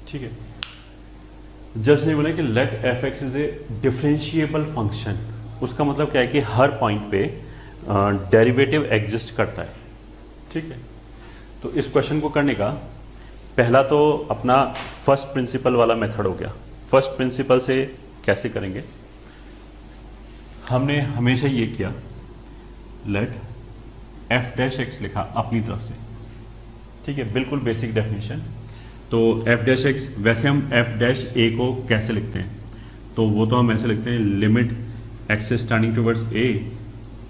ठीक है, जब से बोला कि let fx is a differentiable function, उसका मतलब क्या है कि हर पॉइंट पे डेरिवेटिव एग्जिस्ट करता है। ठीक है, तो इस क्वेश्चन को करने का पहला तो अपना फर्स्ट प्रिंसिपल वाला मेथड हो गया। फर्स्ट प्रिंसिपल से कैसे करेंगे, हमने हमेशा ये किया, लेट एफ डैश एक्स लिखा अपनी तरफ से। ठीक है, बिल्कुल बेसिक डेफिनेशन। तो एफ डैश एक्स, वैसे हम एफ डैश ए को कैसे लिखते हैं, तो वो तो हम ऐसे लिखते हैं, limit x standing towards a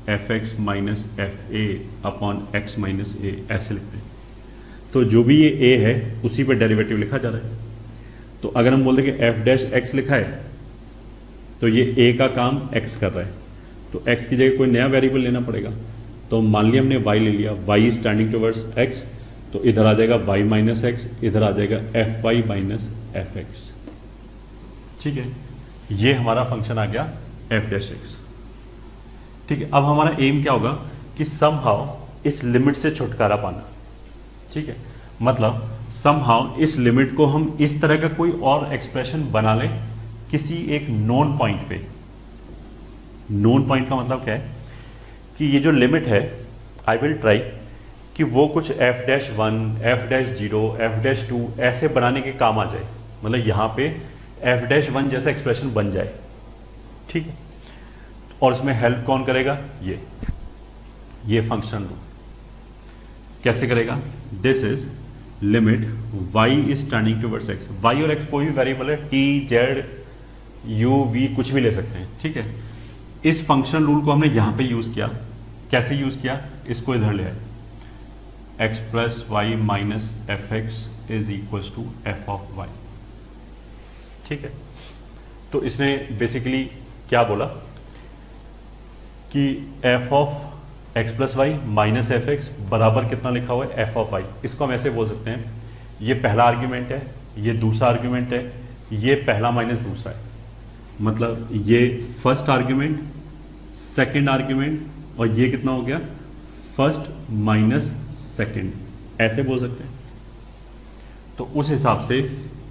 f x minus f a upon x minus a, ऐसे लिखते हैं। तो जो भी ये ए है उसी पर डेरिवेटिव लिखा जा रहा है। तो अगर हम बोलते कि एफ डैश एक्स लिखा है तो ये ए का काम एक्स कर रहा है, तो एक्स की जगह कोई नया वेरिएबल लेना पड़ेगा। तो मान लिया हमने वाई ले लिया, वाई स्टैंडिंग टूवर्ड्स एक्स, तो इधर आ जाएगा वाई माइनस एक्स, इधर आ जाएगा f y minus f x. ठीक है, ये हमारा फंक्शन आ गया एफ डैश एक्स। ठीक है, अब हमारा एम क्या होगा कि समहाउ इस लिमिट से छुटकारा पाना। ठीक है, मतलब समहाउ इस लिमिट को हम इस तरह का कोई और एक्सप्रेशन बना लें किसी एक नोन पॉइंट पे। नोन पॉइंट का मतलब क्या है कि ये जो लिमिट है, आई विल ट्राई कि वो कुछ f-1, f-0, f-2 ऐसे बनाने के काम आ जाए, मतलब यहाँ पे f-1 जैसा एक्सप्रेशन बन जाए, ठीक है। और इसमें हेल्प कौन करेगा? ये फंक्शन रूल कैसे करेगा? This is limit y is turning towards x। y और x कोई भी वेरिएबल है, t, z, u, v कुछ भी ले सकते हैं, ठीक है। इस फंक्शन रूल को हमने यहां पे यूज किया। कैसे यूज किया? इसको इधर ले आए, x plus y minus f x is equal to f of y, ठीक है। तो इसने बेसिकली क्या बोला कि f of x plus y minus f x बराबर कितना लिखा हुआ है? F of y. इसको हम ऐसे बोल सकते हैं, ये पहला आर्ग्यूमेंट है, ये दूसरा आर्ग्यूमेंट है, ये पहला माइनस दूसरा है, मतलब ये फर्स्ट आर्ग्यूमेंट, सेकंड आर्ग्यूमेंट, और ये कितना हो गया? फर्स्ट माइनस सेकंड, ऐसे बोल सकते हैं। तो उस हिसाब से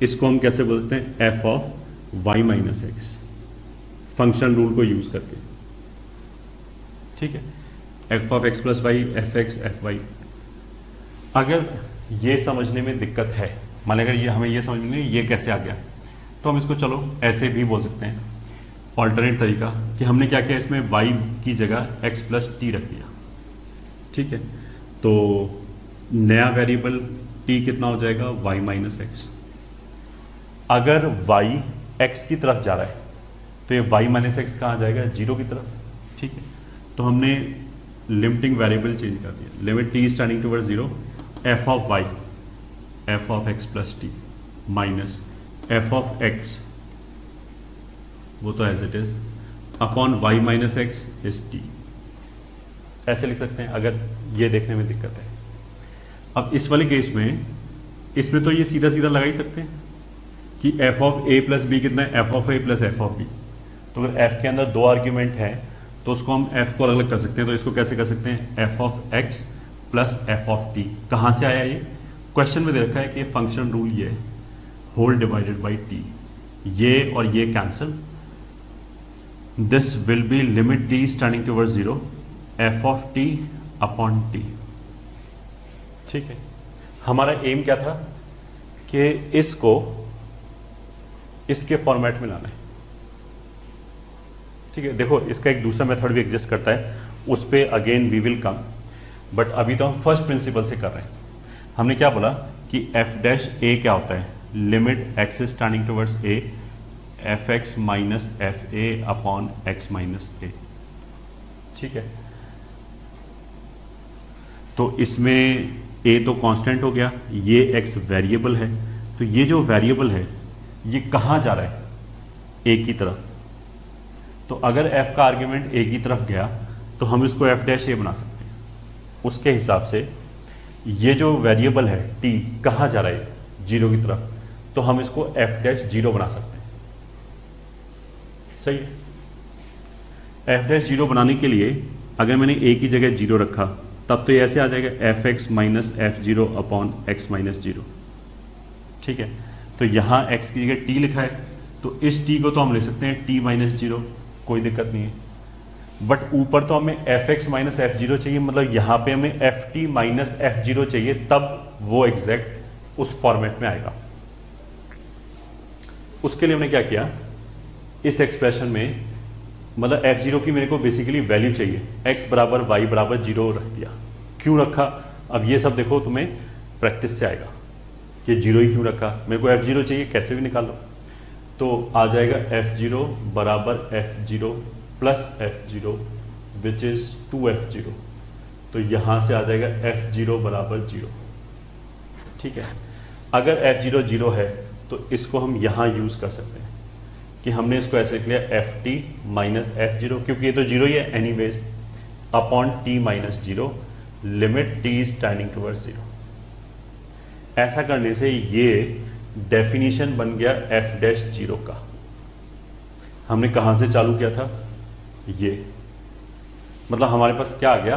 इसको हम कैसे बोल सकते हैं? F of y minus x, function rule को यूज करके, ठीक है। F of x plus y, f x, f y. अगर ये समझने में दिक्कत है, मान अगर ये हमें ये समझ में ये कैसे आ गया, तो हम इसको चलो ऐसे भी बोल सकते हैं, ऑल्टरनेट तरीका कि हमने क्या किया, इसमें y की जगह x प्लस टी रख दिया, ठीक है। तो नया वेरिएबल t कितना हो जाएगा? y minus x. अगर y x की तरफ जा रहा है तो ये y माइनस एक्स कहाँ जाएगा? 0 की तरफ, ठीक है। तो हमने लिमिटिंग वेरिएबल चेंज कर दिया, limit t is turning towards 0, f of y, f of x plus t minus f of x, वो तो as it is, upon y minus x is t, ऐसे लिख सकते हैं अगर ये देखने में दिक्कत है। अब इस वाले केस में, इसमें तो ये सीधा सीधा लगा ही सकते हैं कि f of a plus b कितना है? f of a plus f of b। तो अगर f के अंदर दो आर्ग्यूमेंट है तो उसको हम f को अलग अलग कर सकते हैं। तो इसको कैसे कर सकते हैं? f of x plus f of t। कहाँ से आया ये? क्वेश्चन में दे रखा है कि फंक्शन रूल ये होल डिवाइडेड बाई t, ये और ये cancel, this will B limit t is turning towards 0, f of t upon t, ठीक है। हमारा एम क्या था कि इसको इसके फॉर्मेट में लाना है, ठीक है। देखो इसका एक दूसरा मेथड भी एग्जिस्ट करता है, उस पर again we will come, but अभी तो हम फर्स्ट प्रिंसिपल से कर रहे हैं। हमने क्या बोला कि एफ डैश ए क्या होता है? Limit x is turning towards a, f x minus f a upon x minus a, ठीक है। तो इसमें ए तो कांस्टेंट हो गया, ये एक्स वेरिएबल है, तो ये जो वेरिएबल है ये कहाँ जा रहा है? ए की तरफ। तो अगर f का आर्ग्यूमेंट a की तरफ गया तो हम इसको f डैश ए बना सकते हैं। उसके हिसाब से ये जो वेरिएबल है t कहाँ जा रहा है? 0 की तरफ, तो हम इसको f डैश 0 बना सकते हैं, सही है। f डैश 0 बनाने के लिए अगर मैंने a की जगह 0 रखा तब तो ये ऐसे आ जाएगा f x minus F zero upon x minus zero, ठीक है। तो यहाँ x की जगह t लिखा है, तो इस t को तो हम लिख सकते हैं t माइनस जीरो, कोई दिक्कत नहीं है। बट ऊपर तो हमें F x minus F zero चाहिए, मतलब यहाँ पे हमें F T minus F zero चाहिए, तब वो एग्जैक्ट उस फॉर्मेट में आएगा। उसके लिए हमने क्या किया, इस एक्सप्रेशन में मतलब एफ जीरो की मेरे को बेसिकली वैल्यू चाहिए, x बराबर y बराबर 0 रख दिया। क्यों रखा? अब ये सब देखो तुम्हें प्रैक्टिस से आएगा कि 0 ही क्यों रखा। मेरे को एफ जीरो चाहिए, कैसे भी निकालो। तो आ जाएगा एफ जीरो बराबर F zero plus F zero which is 2f0। तो यहाँ से आ जाएगा एफ जीरो बराबर 0, ठीक है। अगर एफ जीरो 0 है तो इसको हम यहाँ यूज़ कर सकते हैं कि हमने इसको ऐसे लिख लिया F T minus F zero, क्योंकि ये तो 0 ही है anyways, upon T minus 0, limit T is turning towards 0। ऐसा करने से ये डेफिनेशन बन गया एफ डैश 0 का। हमने कहाँ से चालू किया था? ये मतलब हमारे पास क्या आ गया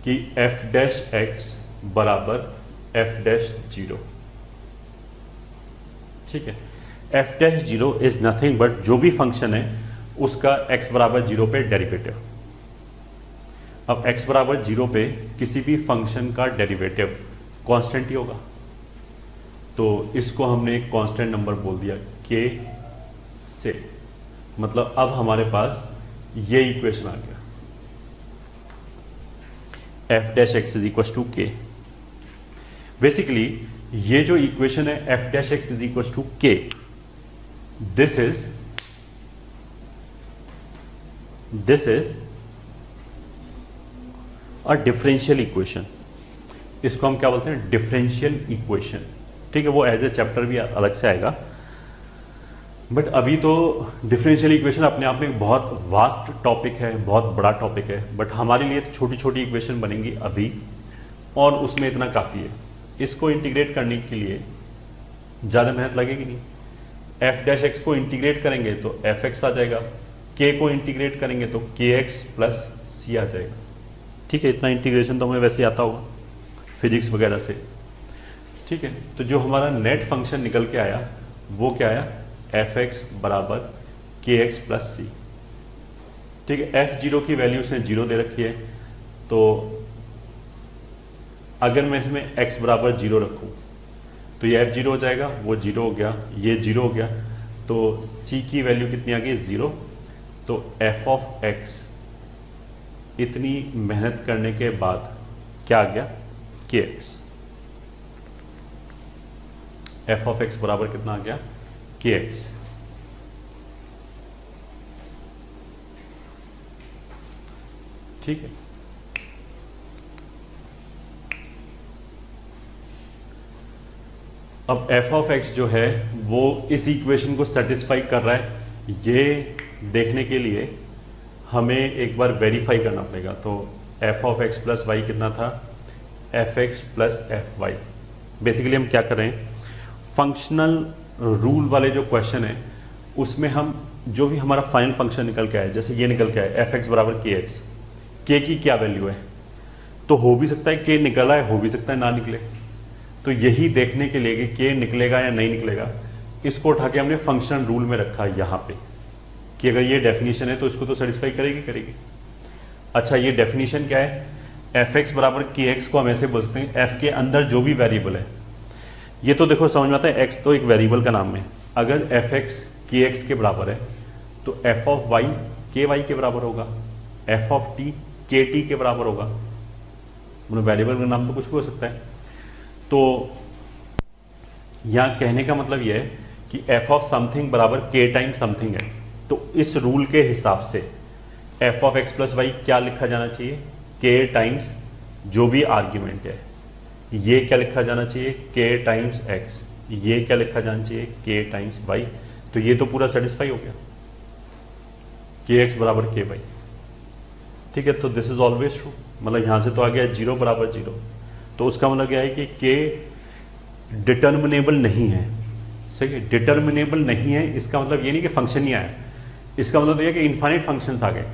कि एफ डैश एक्स बराबर एफ डैश 0, ठीक है। F dash zero is nothing but जो भी फंक्शन है उसका x बराबर जीरो पे डेरिवेटिव। अब x बराबर जीरो पे किसी भी फंक्शन का डेरिवेटिव कांस्टेंट ही होगा, तो इसको हमने एक कांस्टेंट नंबर बोल दिया k से। मतलब अब हमारे पास ये इक्वेशन आ गया, f dash x is equal to k. Basically ये जो इक्वेशन है f dash x is equal to k, this is a differential equation. इसको हम क्या बोलते हैं, डिफरेंशियल इक्वेशन। ठीक है, वो एज ए चैप्टर भी अलग से आएगा, बट अभी तो डिफरेंशियल इक्वेशन अपने आप में एक बहुत वास्ट टॉपिक है, बहुत बड़ा टॉपिक है, बट हमारे लिए तो छोटी छोटी इक्वेशन बनेंगी अभी, और उसमें इतना काफ़ी है। इसको इंटीग्रेट करने के लिए ज़्यादा मेहनत लगेगी नहीं। एफ डैश एक्स को इंटीग्रेट करेंगे तो एफ एक्स आ जाएगा, के को इंटीग्रेट करेंगे तो के एक्स प्लस सी आ जाएगा। ठीक है, इतना इंटीग्रेशन तो हमें वैसे ही आता होगा फिजिक्स वगैरह से। ठीक है, तो जो हमारा नेट फंक्शन निकल के आया वो क्या आया, एफ एक्स बराबर के एक्स प्लस सी। ठीक है, एफ जीरो की वैल्यू उसने जीरो दे रखी है, तो अगर मैं इसमें x बराबर जीरो रखूं तो ये एफ जीरो हो जाएगा, वो जीरो हो गया, ये जीरो हो गया, तो c की वैल्यू कितनी आ गई, जीरो। तो एफ ऑफ एक्स इतनी मेहनत करने के बाद क्या आ गया, के एक्स। एफ ऑफ एक्स बराबर कितना आ गया, के एक्स। ठीक है, अब एफ ऑफ एक्स जो है वो इस इक्वेशन को सेटिस्फाई कर रहा है, ये देखने के लिए हमें एक बार वेरीफाई करना पड़ेगा। तो f of x plus y कितना था, f x plus f y. Basically हम क्या कर रहे हैं, फंक्शनल रूल वाले जो क्वेश्चन है उसमें हम जो भी हमारा फाइनल फंक्शन निकल के आए, जैसे ये निकल के आए एफ एक्स बराबर के एक्स, के की क्या वैल्यू है, तो हो भी सकता है के निकला है, हो भी सकता है ना निकले। तो यही देखने के लिए कि के निकलेगा या नहीं निकलेगा, इसको उठा के हमने फंक्शनल रूल में रखा यहाँ पे कि अगर ये डेफिनेशन है तो इसको तो सेटिस्फाई करेगी। अच्छा, ये डेफिनेशन क्या है, एफ एक्स बराबर के एक्स को हम ऐसे बोल सकते हैं एफ के अंदर जो भी वेरिएबल है, ये तो देखो समझ में आता है, एक्स तो एक वेरिएबल का नाम है। अगर एफ एक्स के एक्स के बराबर है तो एफ ऑफ वाई के वाई के बराबर होगा, एफ ऑफ टी के टी के बराबर होगा। मतलब वेरिएबल का नाम तो कुछ भी हो सकता है। तो यहाँ कहने का मतलब यह है कि एफ ऑफ समथिंग बराबर के टाइम समथिंग है, तो इस रूल के हिसाब से f of x plus y क्या लिखा जाना चाहिए, के टाइम्स जो भी आर्ग्यूमेंट है, ये क्या लिखा जाना चाहिए, के टाइम्स एक्स, ये क्या लिखा जाना चाहिए, के टाइम्स वाई। तो ये तो पूरा सेटिस्फाई हो गया, के एक्स बराबर के वाई। ठीक है, तो दिस इज ऑलवेज ट्रू। मतलब यहां से तो आ गया जीरो बराबर जीरो, तो उसका मतलब क्या है कि के डिटर्मिनेबल नहीं है। सही है, डिटर्मिनेबल नहीं है, इसका मतलब ये नहीं कि फंक्शन नहीं आया, इसका मतलब ये कि इनफाइनाइट फंक्शंस आ गए।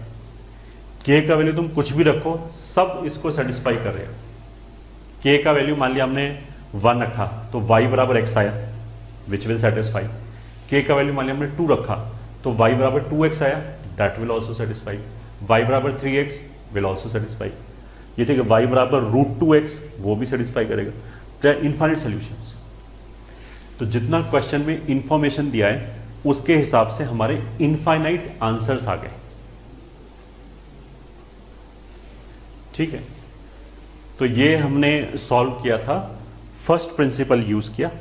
के का वैल्यू तुम कुछ भी रखो, सब इसको सेटिस्फाई कर रहे हैं। के का वैल्यू मान लिया हमने 1 रखा तो y बराबर x आया, विच विल सेटिस्फाई। के का वैल्यू मान लिया हमने 2 रखा तो y बराबर 2x आया, that will also satisfy. y बराबर 3x विल ऑल्सो सेटिस्फाई। ये ठीक है, y बराबर √2x वो भी सेटिस्फाई करेगा। There are infinite solutions. तो जितना क्वेश्चन में इंफॉर्मेशन दिया है उसके हिसाब से हमारे इनफाइनाइट आंसर्स आ गए। ठीक है, तो ये हमने सॉल्व किया था, फर्स्ट प्रिंसिपल यूज किया,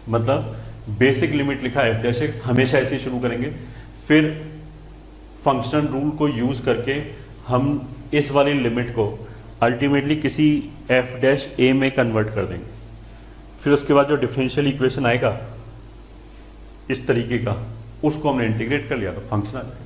मतलब बेसिक लिमिट लिखा एफ डैश एक्स, हमेशा ऐसे ही शुरू करेंगे, फिर फंक्शनल रूल को यूज करके हम इस वाली लिमिट को अल्टीमेटली किसी एफ डैश ए में कन्वर्ट कर देंगे। फिर उसके बाद जो डिफरेंशियल इक्वेशन आएगा इस तरीके का, उसको हमने इंटीग्रेट कर लिया तो फंक्शन आ जाएगा।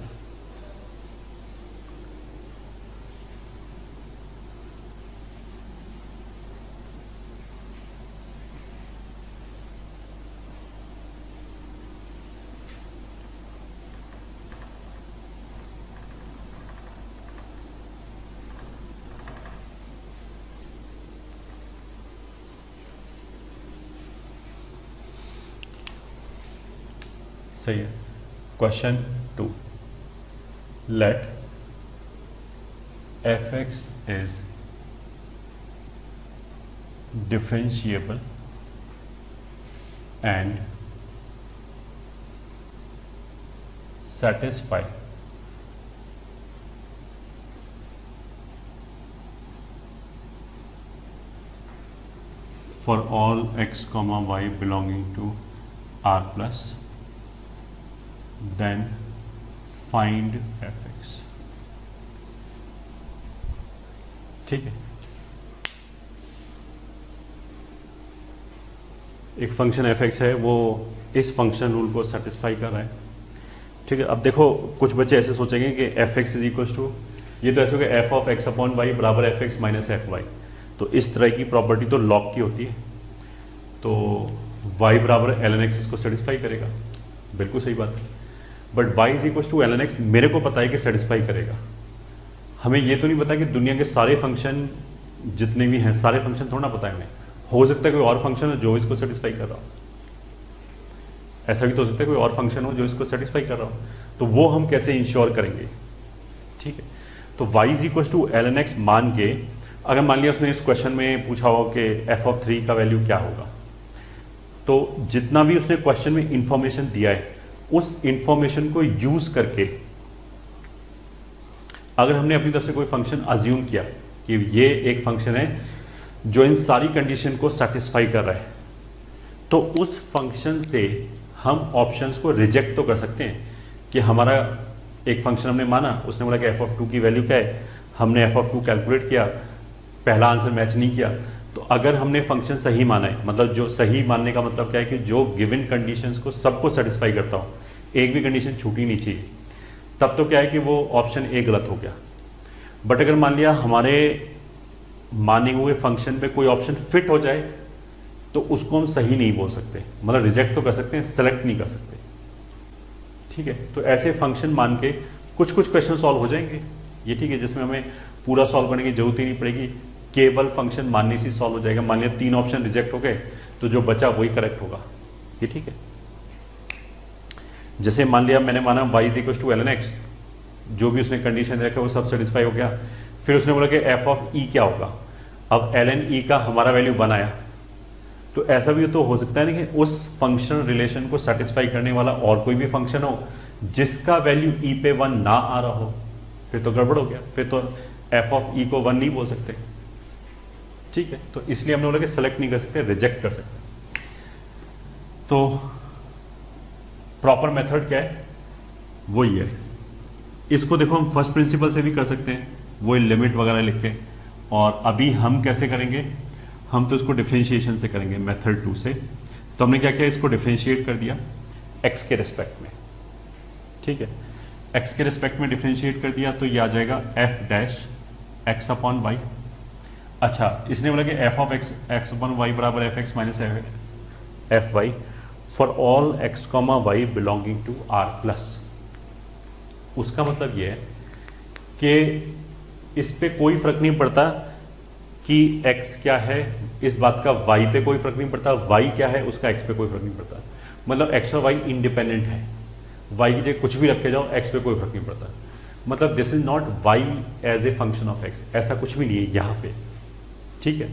सही है। Question 2, let f(x) is differentiable and satisfy for all x comma y belonging to R plus, then find f(x)। ठीक है, एक फंक्शन f(x) है, वो इस फंक्शन रूल को सेटिस्फाई कर रहा है। ठीक है, अब देखो कुछ बच्चे ऐसे सोचेंगे कि f(x) इज इक्वल टू, ये तो ऐसे हो गया f(x)/y बराबर f(x) माइनस fy। तो इस तरह की प्रॉपर्टी तो लॉग की होती है, तो y बराबर ln x इसको सेटिस्फाई करेगा, बिल्कुल सही बात है। But y is equal to ln x मेरे को पता है कि सेटिस्फाई करेगा, हमें ये तो नहीं पता कि दुनिया के सारे फंक्शन जितने भी हैं सारे फंक्शन थोड़ा ना पता है हमें। हो सकता है कोई और फंक्शन हो जो इसको सेटिस्फाई कर रहा हो, ऐसा भी तो हो सकता है कोई और फंक्शन हो जो इसको सेटिस्फाई कर रहा हो, तो वो हम कैसे इंश्योर करेंगे। ठीक है, तो y is equal to ln x मान के, अगर मान लिया उसने इस क्वेश्चन में पूछा हो कि f(3) का वैल्यू क्या होगा, तो जितना भी उसने क्वेश्चन में इंफॉर्मेशन दिया है उस इंफॉर्मेशन को यूज करके अगर हमने अपनी तरफ से कोई फंक्शन अज्यूम किया कि ये एक फंक्शन है जो इन सारी कंडीशन को सेटिस्फाई कर रहा है, तो उस फंक्शन से हम ऑप्शंस को रिजेक्ट तो कर सकते हैं कि हमारा एक फंक्शन हमने माना, उसने बोला कि f(2) की वैल्यू क्या है, हमने f(2) कैलकुलेट किया, पहला आंसर मैच नहीं किया, तो अगर हमने फंक्शन सही माना है, मतलब जो सही मानने का मतलब क्या है कि जो गिवन कंडीशंस को सबको सेटिस्फाई करता हो, एक भी कंडीशन छूटी नहीं चाहिए, तब तो क्या है कि वो ऑप्शन ए गलत हो गया। बट अगर मान लिया हमारे माने हुए फंक्शन पे कोई ऑप्शन फिट हो जाए तो उसको हम सही नहीं बोल सकते, मतलब रिजेक्ट तो कर सकते हैं, सेलेक्ट नहीं कर सकते। ठीक है, तो ऐसे फंक्शन मान के कुछ कुछ क्वेश्चन सॉल्व हो जाएंगे ये, ठीक है, जिसमें हमें पूरा सॉल्व करने की जरूरत ही नहीं पड़ेगी, केवल फंक्शन मानने से सॉल्व हो जाएगा। मान लिया 3 ऑप्शन रिजेक्ट हो गए तो जो बचा वही करेक्ट होगा, ये ठीक है। जैसे मान लिया मैंने माना y is equal to ln x, जो भी उसने कंडीशन रखा वो सब सेटिस्फाई हो गया, फिर उसने बोला कि f(e) क्या होगा, अब ln e का हमारा वैल्यू 1 आया, तो ऐसा भी तो हो सकता है ना कि उस फंक्शन रिलेशन को सेटिस्फाई करने वाला और कोई भी फंक्शन हो जिसका वैल्यू e पे 1 ना आ रहा हो, फिर तो गड़बड़ हो गया, फिर तो f(e) को 1 नहीं बोल सकते। ठीक है, तो इसलिए हमने बोला कि सेलेक्ट नहीं कर सकते, रिजेक्ट कर सकते। तो प्रॉपर मेथड क्या है, वो ये है। इसको देखो हम फर्स्ट प्रिंसिपल से भी कर सकते हैं, वो लिमिट वगैरह लिख के, और अभी हम कैसे करेंगे, हम तो इसको डिफरेंशिएशन से करेंगे, मेथड 2 से। तो हमने क्या किया, इसको डिफरेंशिएट कर दिया x के रिस्पेक्ट में। ठीक है, x के रिस्पेक्ट में डिफरेंशिएट कर दिया तो ये आ जाएगा f'(x)/y। अच्छा, इसने बोला कि f(x)/y बराबर f(x) minus fy for all x, y belonging to R plus. उसका मतलब ये है कि इस पे कोई फर्क नहीं पड़ता कि x क्या है, इस बात का y पे कोई फर्क नहीं पड़ता, y क्या है उसका x पे कोई फर्क नहीं पड़ता। मतलब x और y इंडिपेंडेंट है, y की जगह कुछ भी रख के जाओ x पे कोई फर्क नहीं पड़ता। मतलब this is not y as a function of x, ऐसा कुछ भी नहीं है यहाँ पे। ठीक है,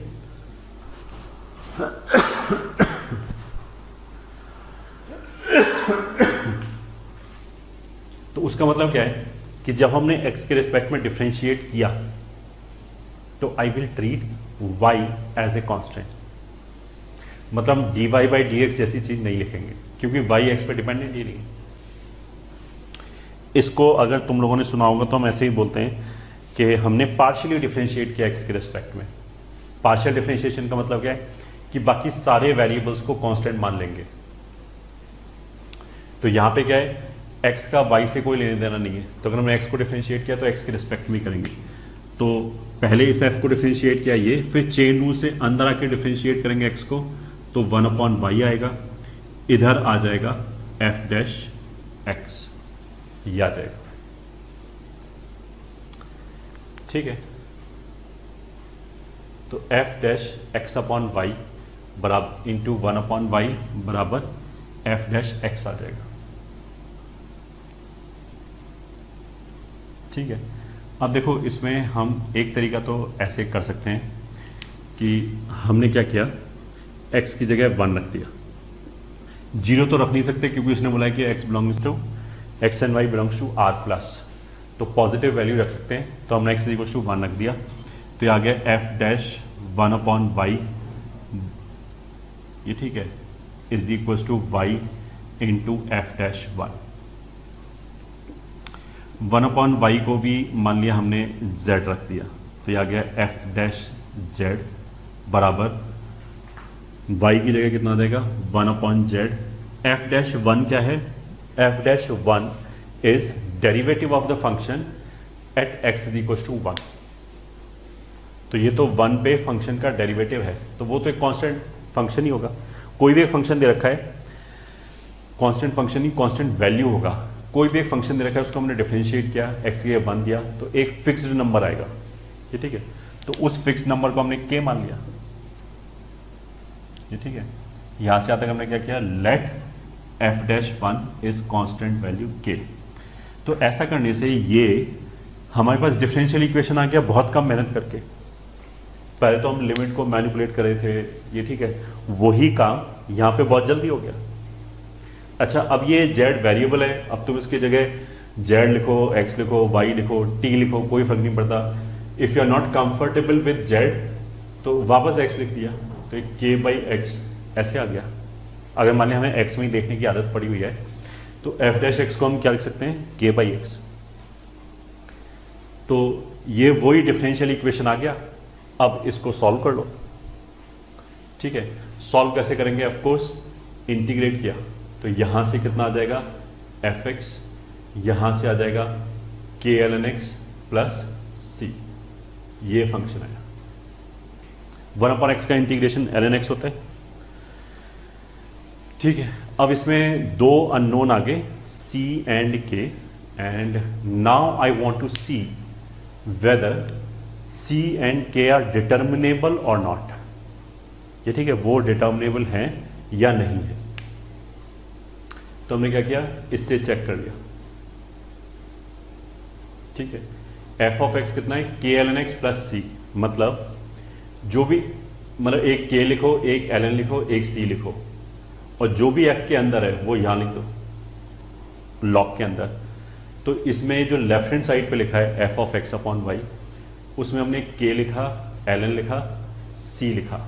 तो उसका मतलब क्या है कि जब हमने x के रिस्पेक्ट में डिफरेंशिएट किया तो I will treat y as a constant, मतलब dy/dx जैसी चीज नहीं लिखेंगे क्योंकि y x पे डिपेंडेंट ही नहीं। इसको अगर तुम लोगों ने सुना होगा तो हम ऐसे ही बोलते हैं कि हमने पार्शियली डिफरेंशिएट किया x के रिस्पेक्ट में। पार्शियल डिफरेंशिएशन का मतलब क्या है कि बाकी सारे वेरिएबल्स को कांस्टेंट मान लेंगे। तो यहाँ पे क्या है, x का y से कोई लेने देना नहीं है, तो अगर हमने x को डिफरेंशिएट किया तो x के रिस्पेक्ट में करेंगे। तो पहले इस f को डिफरेंशिएट किया ये, फिर चेन रूल से अंदर आके डिफरेंशिएट करेंगे x को, तो 1/y आएगा, इधर आ जाएगा f'(x), ये आ जाएगा। ठीक है, तो f'(x/y) बराबर इंटू 1/y बराबर f'(x) आ जाएगा। ठीक है। अब देखो इसमें हम एक तरीका तो ऐसे कर सकते हैं कि हमने क्या किया, x की जगह 1 रख दिया। 0 तो रख नहीं सकते क्योंकि उसने बोला है कि x belongs to x and y belongs to r plus, तो पॉजिटिव वैल्यू रख सकते हैं। तो हमने x इक्वल टू 1 रख दिया, तो ये आ गया f डैश 1/y, ये ठीक है, is equal to y into f dash 1/y को भी मान लिया हमने z रख दिया, तो ये आ गया f डैश z बराबर y की जगह कितना आ जाएगा 1/z। f डैश 1 क्या है, f dash 1 is derivative of the function at x is equal to 1। तो ये तो 1 पे फंक्शन का डेरिवेटिव है, तो वो तो एक कांस्टेंट फंक्शन ही होगा। कोई भी एक फंक्शन दे रखा है, कांस्टेंट फंक्शन ही कांस्टेंट वैल्यू होगा। कोई भी एक फंक्शन दे रखा है, उसको हमने डिफरेंशिएट किया, x की जगह 1 दिया, तो एक फिक्स्ड नंबर आएगा, ये ठीक है। तो उस फिक्स्ड नंबर को हमने k मान लिया, ये ठीक है। यहां से आता हमने क्या किया, let f dash 1 is constant value k। तो ऐसा करने से ये हमारे पास डिफरेंशियल इक्वेशन आ गया बहुत कम मेहनत करके। पहले तो हम लिमिट को मैनिपुलेट कर रहे थे, ये ठीक है, वही काम यहाँ पे बहुत जल्दी हो गया। अच्छा, अब ये z वेरिएबल है, अब तुम इसकी जगह z लिखो, x लिखो, y लिखो, t लिखो, कोई फर्क नहीं पड़ता। If you are not comfortable with z तो वापस x लिख दिया, तो k बाई एक्स ऐसे आ गया। अगर मान लिया हमें x में ही देखने की आदत पड़ी हुई है, तो f डैश x को हम क्या लिख सकते हैं, k बाई एक्स। तो ये वही डिफरेंशियल इक्वेशन आ गया। अब इसको सॉल्व कर लो, ठीक है। सॉल्व कैसे करेंगे, ऑफ कोर्स इंटीग्रेट किया, तो यहां से कितना आ जाएगा fx, यहां से आ जाएगा k ln x plus c, ये फंक्शन आया। 1/x का इंटीग्रेशन ln x होता है, ठीक है। अब इसमें दो अननोन आ गए c and k, and now I want to see whether c and k are determinable और नॉट, ये ठीक है, वो डिटर्मिनेबल हैं या नहीं है। तो हमने क्या किया, इससे चेक कर लिया, ठीक है। f ऑफ x कितना है, k ln x plus c, मतलब जो भी, मतलब एक k लिखो, एक ln लिखो, एक c लिखो, और जो भी f के अंदर है वो यहां लिख दो लॉग के अंदर। तो इसमें जो लेफ्ट हैंड साइड पे लिखा है f of x upon y, उसमें हमने k लिखा, ln लिखा, c लिखा।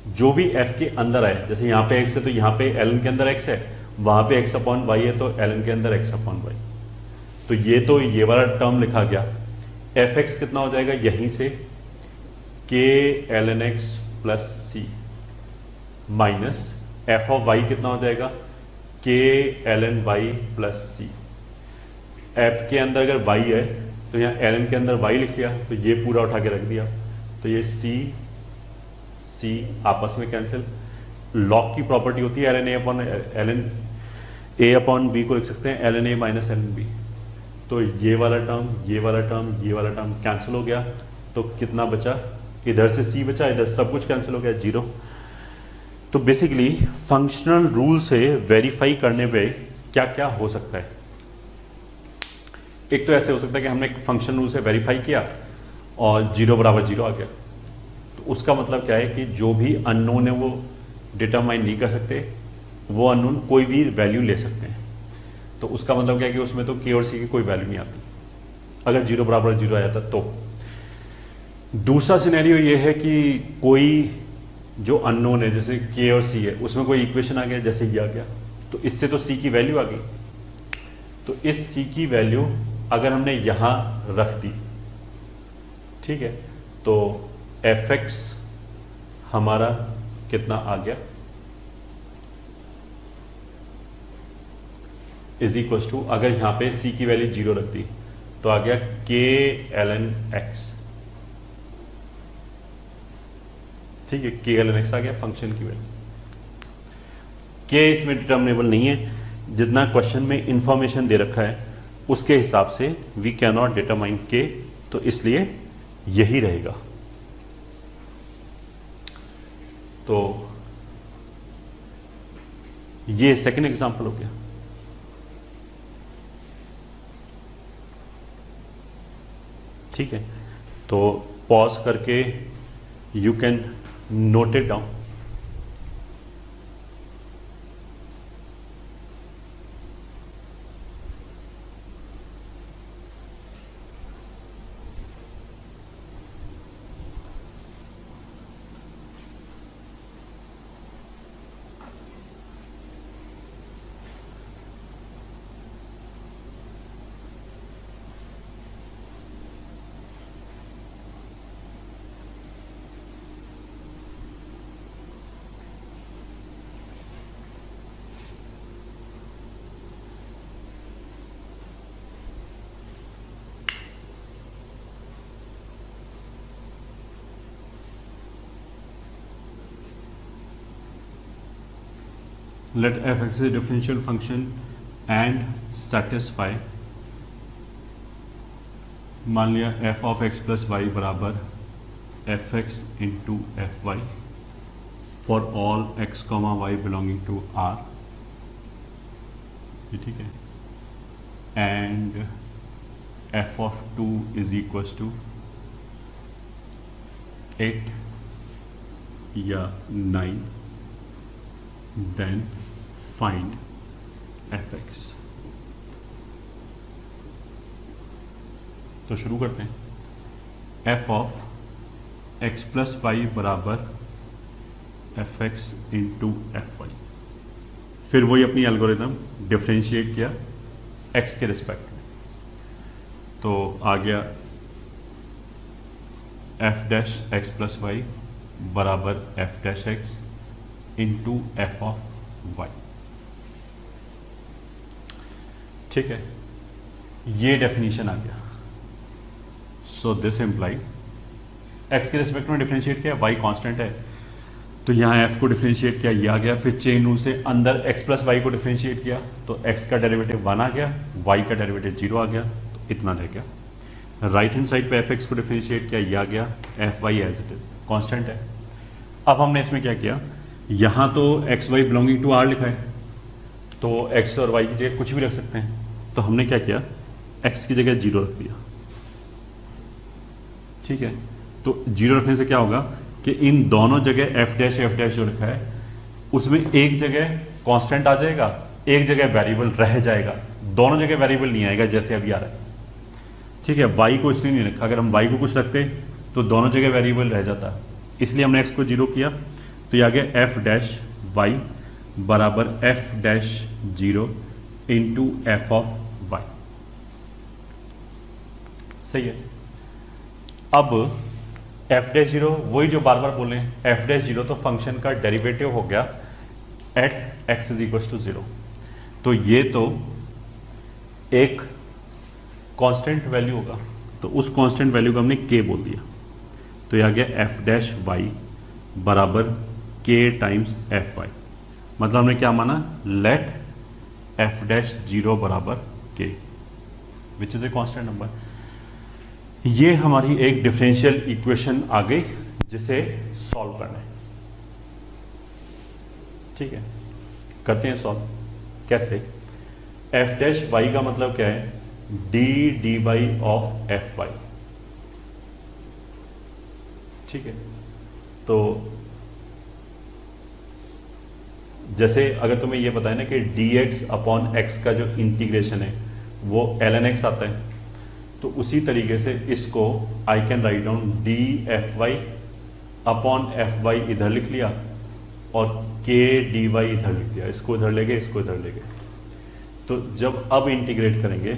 जो भी f के अंदर है, जैसे यहाँ पे x है तो यहाँ पे ln के अंदर x है, वहां पे x अपॉन y है तो ln के अंदर x अपॉन y। तो ये वाला टर्म लिखा गया। fx कितना हो जाएगा, यहीं से k ln x plus c minus f of y कितना हो जाएगा, k ln y plus c। f के अंदर अगर y है तो यहाँ ln के अंदर y लिख लिया, तो ये पूरा उठा के रख दिया, तो ये c आपस में कैंसिल। लॉग की प्रॉपर्टी होती है ln a अपॉन b को लिख सकते हैं ln a minus ln b। तो ये वाला टर्म, ये वाला टर्म, ये वाला टर्म कैंसिल हो गया, तो कितना बचा, इधर से c बचा, इधर सब कुछ कैंसिल हो गया, 0। तो बेसिकली फंक्शनल रूल से वेरीफाई करने पे क्या क्या हो सकता है। एक तो ऐसे हो सकता है कि हमने फंक्शन रूल से वेरीफाई किया और 0 बराबर 0 आ गया, तो उसका मतलब क्या है कि जो भी अननोन है वो डिटरमाइन नहीं कर सकते, वो अननोन कोई भी वैल्यू ले सकते हैं। तो उसका मतलब क्या है कि उसमें तो k और c की कोई वैल्यू नहीं आती अगर 0 बराबर 0 आ जाता। तो दूसरा सिनेरियो ये है कि कोई जो अननोन है, जैसे k और c है, उसमें कोई इक्वेशन आ गया, जैसे ये आ गया, तो इससे तो c की वैल्यू आ गई। तो इस c की वैल्यू अगर हमने यहां रख दी, ठीक है, तो fx हमारा कितना आ गया, इज इक्वल टू, अगर यहां पे c की वैल्यू 0 रख दी तो आ गया k ln x, ठीक है, k ln x आ गया फंक्शन की वैल्यू। k इसमें डिटर्मिनेबल नहीं है, जितना क्वेश्चन में इंफॉर्मेशन दे रखा है उसके हिसाब से वी कैन नॉट डिटरमाइन k, तो इसलिए यही रहेगा। तो ये सेकंड एग्जांपल हो गया। ठीक है, तो पॉज करके you can note it down. Let f(x) is a differential function and satisfy, मान लिया f of x plus y बराबर fx into fy for all x comma y belonging to R, ये ठीक है, and f of 2 is equals to 8 या 9, then find fx। तो शुरू करते हैं। f of x plus y बराबर fx इंटू fy, फिर वही अपनी एल्गोरिथम डिफ्रेंशिएट किया x के रिस्पेक्ट में, तो आ गया f dash x plus y बराबर f dash x into f of y. ठीक है, ये डेफिनेशन आ गया। सो दिस इम्प्लाई एक्स के रिस्पेक्ट में डिफरेंशिएट किया, वाई कांस्टेंट है तो यहाँ एफ को डिफरेंशिएट किया, ये आ गया। फिर चेन रूल से अंदर एक्स प्लस वाई को डिफरेंशिएट किया तो एक्स का डेरिवेटिव 1 आ गया, वाई का डेरिवेटिव 0 आ गया, तो इतना रह गया। राइट हैंड साइड पे एफ एक्स को डिफरेंशिएट किया, ये आ गया, f y as it is constant है। अब हमने इसमें क्या किया, यहाँ तो x y belonging to R लिखा है, तो एक्स और वाई की जगह कुछ भी रख सकते हैं, तो हमने क्या किया, एक्स की जगह 0 रख दिया। ठीक है, तो 0 रखने से क्या होगा कि इन दोनों जगह एफ डैश जो लिखा है उसमें एक जगह कांस्टेंट आ जाएगा, एक जगह वेरिएबल रह जाएगा, दोनों जगह वेरिएबल नहीं आएगा जैसे अभी आ रहा है। ठीक है, वाई को इसलिए नहीं रखा, अगर हम वाई को कुछ रखते तो दोनों जगह वेरिएबल रह जाता, इसलिए हमने एक्स को 0 किया, तो ये आ गया एफ डैश वाई बराबर f dash 0 into f of y. सही है। अब एफ डैश 0 वही जो बार बार बोले, एफ डैश 0 तो फंक्शन का डेरिवेटिव हो गया at x is equal to 0, तो ये तो एक कांस्टेंट वैल्यू होगा, तो उस कांस्टेंट वैल्यू को हमने के बोल दिया, तो ये आ गया एफ डैश वाई बराबर के टाइम्स एफ वाई। मतलब हमने क्या माना, लेट एफ डैश 0 बराबर के which is a constant number. ये हमारी एक डिफरेंशियल इक्वेशन आ गई जिसे सॉल्व करना है। ठीक है, करते हैं सॉल्व। कैसे, एफ डैश वाई का मतलब क्या है, d d y of f y. ठीक है, तो जैसे अगर तुम्हें यह पता है ना कि dx अपॉन एक्स का जो इंटीग्रेशन है वो ln x आता है, तो उसी तरीके से इसको I can write down d f y upon f y इधर लिख लिया और के डी वाई इधर लिख दिया, इसको इधर ले गए, इसको इधर ले गए। तो जब अब इंटीग्रेट करेंगे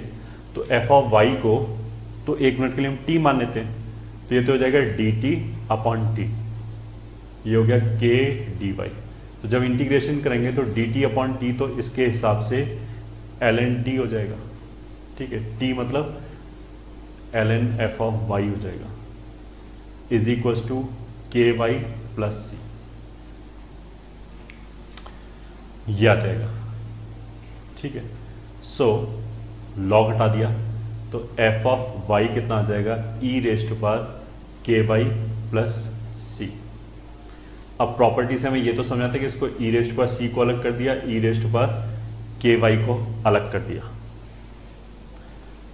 तो एफ ऑफ वाई को तो 1 मिनट के लिए हम टी मान लेते हैं, तो ये तो हो जाएगा डी टी अपॉन टी, ये हो गया के डी वाई। तो जब इंटीग्रेशन करेंगे तो डी टी अपॉन टी तो इसके हिसाब से एल एन टी हो जाएगा। ठीक है, टी मतलब l n f of y हो जाएगा, is equals to k y plus c, ये आ जाएगा। ठीक है, सो लॉग हटा दिया तो एफ ऑफ वाई कितना आ जाएगा, ई रेज टू पावर के वाई प्लस सी। अब प्रॉपर्टी से हमें ये तो समझ आता है कि इसको ई रेज टू पावर सी को अलग कर दिया, ई रेज टू पावर के वाई को अलग कर दिया,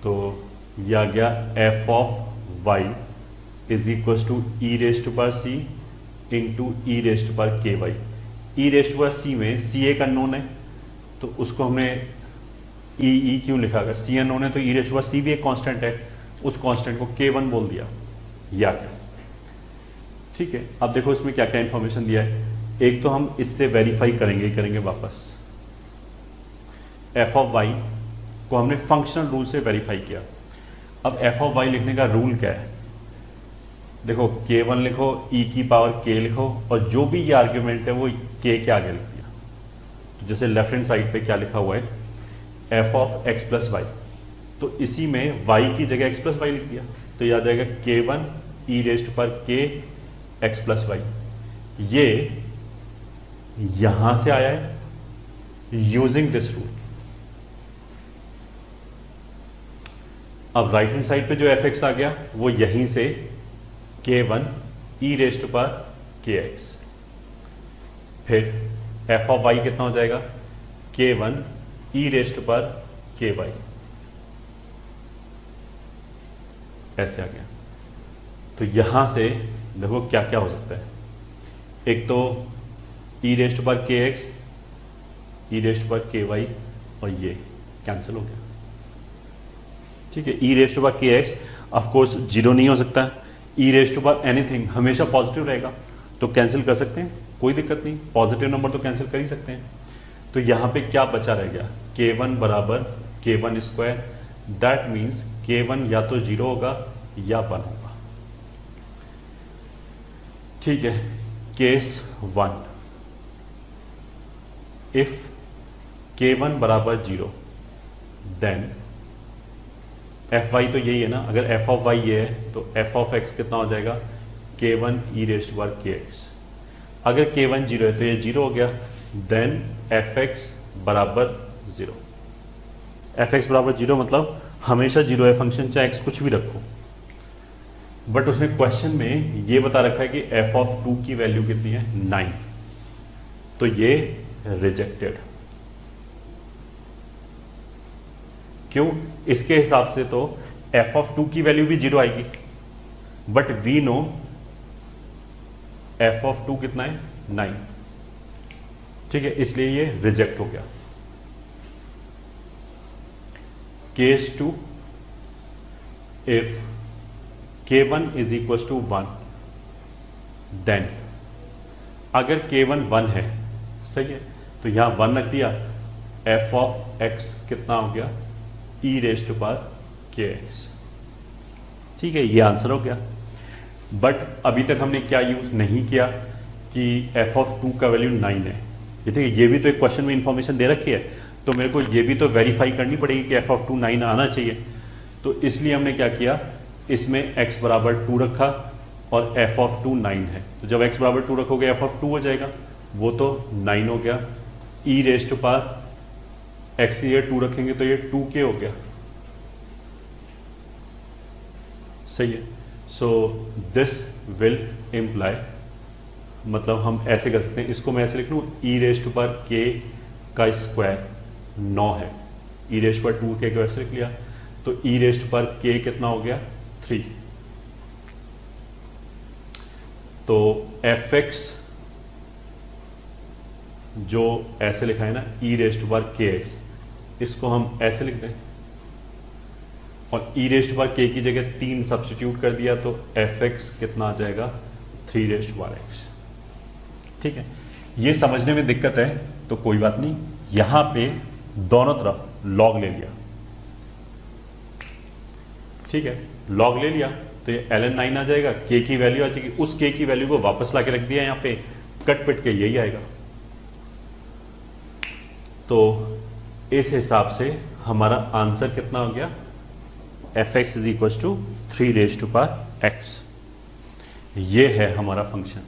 तो यह आ गया F of Y is equal to E rest to power C into E rest to power के Y. E rest to power सी में सी एक अननोन है तो उसको हमने ई क्यों लिखा? अगर सी अननोन है तो ई रेस्ट टू पावर सी भी एक कांस्टेंट है, उस कांस्टेंट को K1 बोल दिया या क्या। ठीक है, अब देखो इसमें क्या क्या इंफॉर्मेशन दिया है। एक तो हम इससे वेरीफाई करेंगे वापस। एफ ऑफ वाई को हमने फंक्शनल रूल से वेरीफाई किया। अब एफ ऑफ वाई लिखने का रूल क्या है? देखो K1 लिखो, e की पावर k लिखो और जो भी ये आर्ग्यूमेंट है वो k के आगे लिख दिया। तो जैसे लेफ्ट हैंड साइड पे क्या लिखा हुआ है, f of x plus y, तो इसी में y की जगह एक्स प्लस वाई लिख दिया तो याद जाएगा K1 ई रेस्ट पर k एक्स प्लस वाई। ये यहां से आया है यूजिंग दिस रूल। अब राइट हैंड साइड पे जो एफ एक्स आ गया वो यहीं से K1 ई रेस्ट पर के एक्स, फिर एफ ऑफ वाई कितना हो जाएगा K1 ई रेस्ट पर के वाई, ऐसे आ गया। तो यहां से देखो क्या क्या हो सकता है। एक तो ई रेस्ट पर के एक्स, ई रेस्ट पर के वाई और ये कैंसिल हो गया। ठीक है, ई रेस्ट पर के एक्स ऑफकोर्स जीरो नहीं हो सकता, ई रेस्ट पर एनीथिंग हमेशा पॉजिटिव रहेगा तो कैंसिल कर सकते हैं, कोई दिक्कत नहीं, पॉजिटिव नंबर तो कैंसिल कर ही सकते हैं। तो यहां पे क्या बचा रह गया, K1 बराबर K1 square, that means K1 या तो जीरो होगा या 1 होगा। ठीक है, केस 1, इफ K1 बराबर जीरो देन एफ वाई तो यही है ना, अगर एफ ऑफ वाई ये है तो एफ ऑफ एक्स कितना हो जाएगा K1 ई रेस्ट पर के एक्स। अगर K1 जीरो है तो ये जीरो हो गया, देन एफ एक्स बराबर जीरो। एफ एक्स बराबर जीरो मतलब हमेशा जीरो है फंक्शन, चाहे एक्स कुछ भी रखो। बट उसने क्वेश्चन में ये बता रखा है कि एफ ऑफ 2 की वैल्यू कितनी है 9, तो ये रिजेक्टेड। क्यों? इसके हिसाब से तो एफ ऑफ 2 की वैल्यू भी जीरो आएगी, but we know f of 2 कितना है 9। ठीक है, इसलिए ये रिजेक्ट हो गया। Case 2, if K1 is equal to 1 then, अगर K1 1 है, सही है, तो यहां 1 रख दिया, एफ ऑफ एक्स कितना हो गया ई रेस्ट पर के एक्स। ठीक है, ये आंसर हो गया। बट अभी तक हमने क्या यूज नहीं किया कि एफ ऑफ 2 का वैल्यू 9 है। ये ठीक है, ये भी तो एक क्वेश्चन में इंफॉर्मेशन दे रखी है, तो मेरे को ये भी तो वेरीफाई करनी पड़ेगी कि एफ ऑफ 2 9 आना चाहिए। तो इसलिए हमने क्या किया, इसमें x बराबर 2 रखा और एफ ऑफ 2 9 है, तो जब x बराबर 2 रखोगे एफ ऑफ 2 हो जाएगा, वो तो 9 हो गया। ई रेस्ट पर एक्स ये 2 रखेंगे तो ये 2k हो गया, सही है। सो दिस विल इम्प्लाई, मतलब हम ऐसे कर सकते हैं, इसको मैं ऐसे लिख लूँ, ई रेस्ट पर k का स्क्वायर 9 है, ई रेस्ट पर 2k को ऐसे लिख लिया, तो ई रेस्ट पर k कितना हो गया 3। तो एफ एक्स जो ऐसे लिखा है ना ई रेस्ट पर के एक्स, इसको हम ऐसे लिख दें और ई रेस्ट पर के की जगह 3 सब्स्टिट्यूट कर दिया तो एफ एक्स कितना आ जाएगा 3 रेस्ट पर एक्स। ठीक है, ये समझने में दिक्कत है तो कोई बात नहीं, यहां पे दोनों तरफ लॉग ले लिया। ठीक है, लॉग ले लिया तो ये ln 9 आ जाएगा, k की वैल्यू आ जाएगी, उस k की वैल्यू को वापस ला के रख दिया यहाँ पे, कट पिट के यही आएगा। तो इस हिसाब से हमारा आंसर कितना हो गया, f x is equal to 3 raise to power x. ये है हमारा फंक्शन।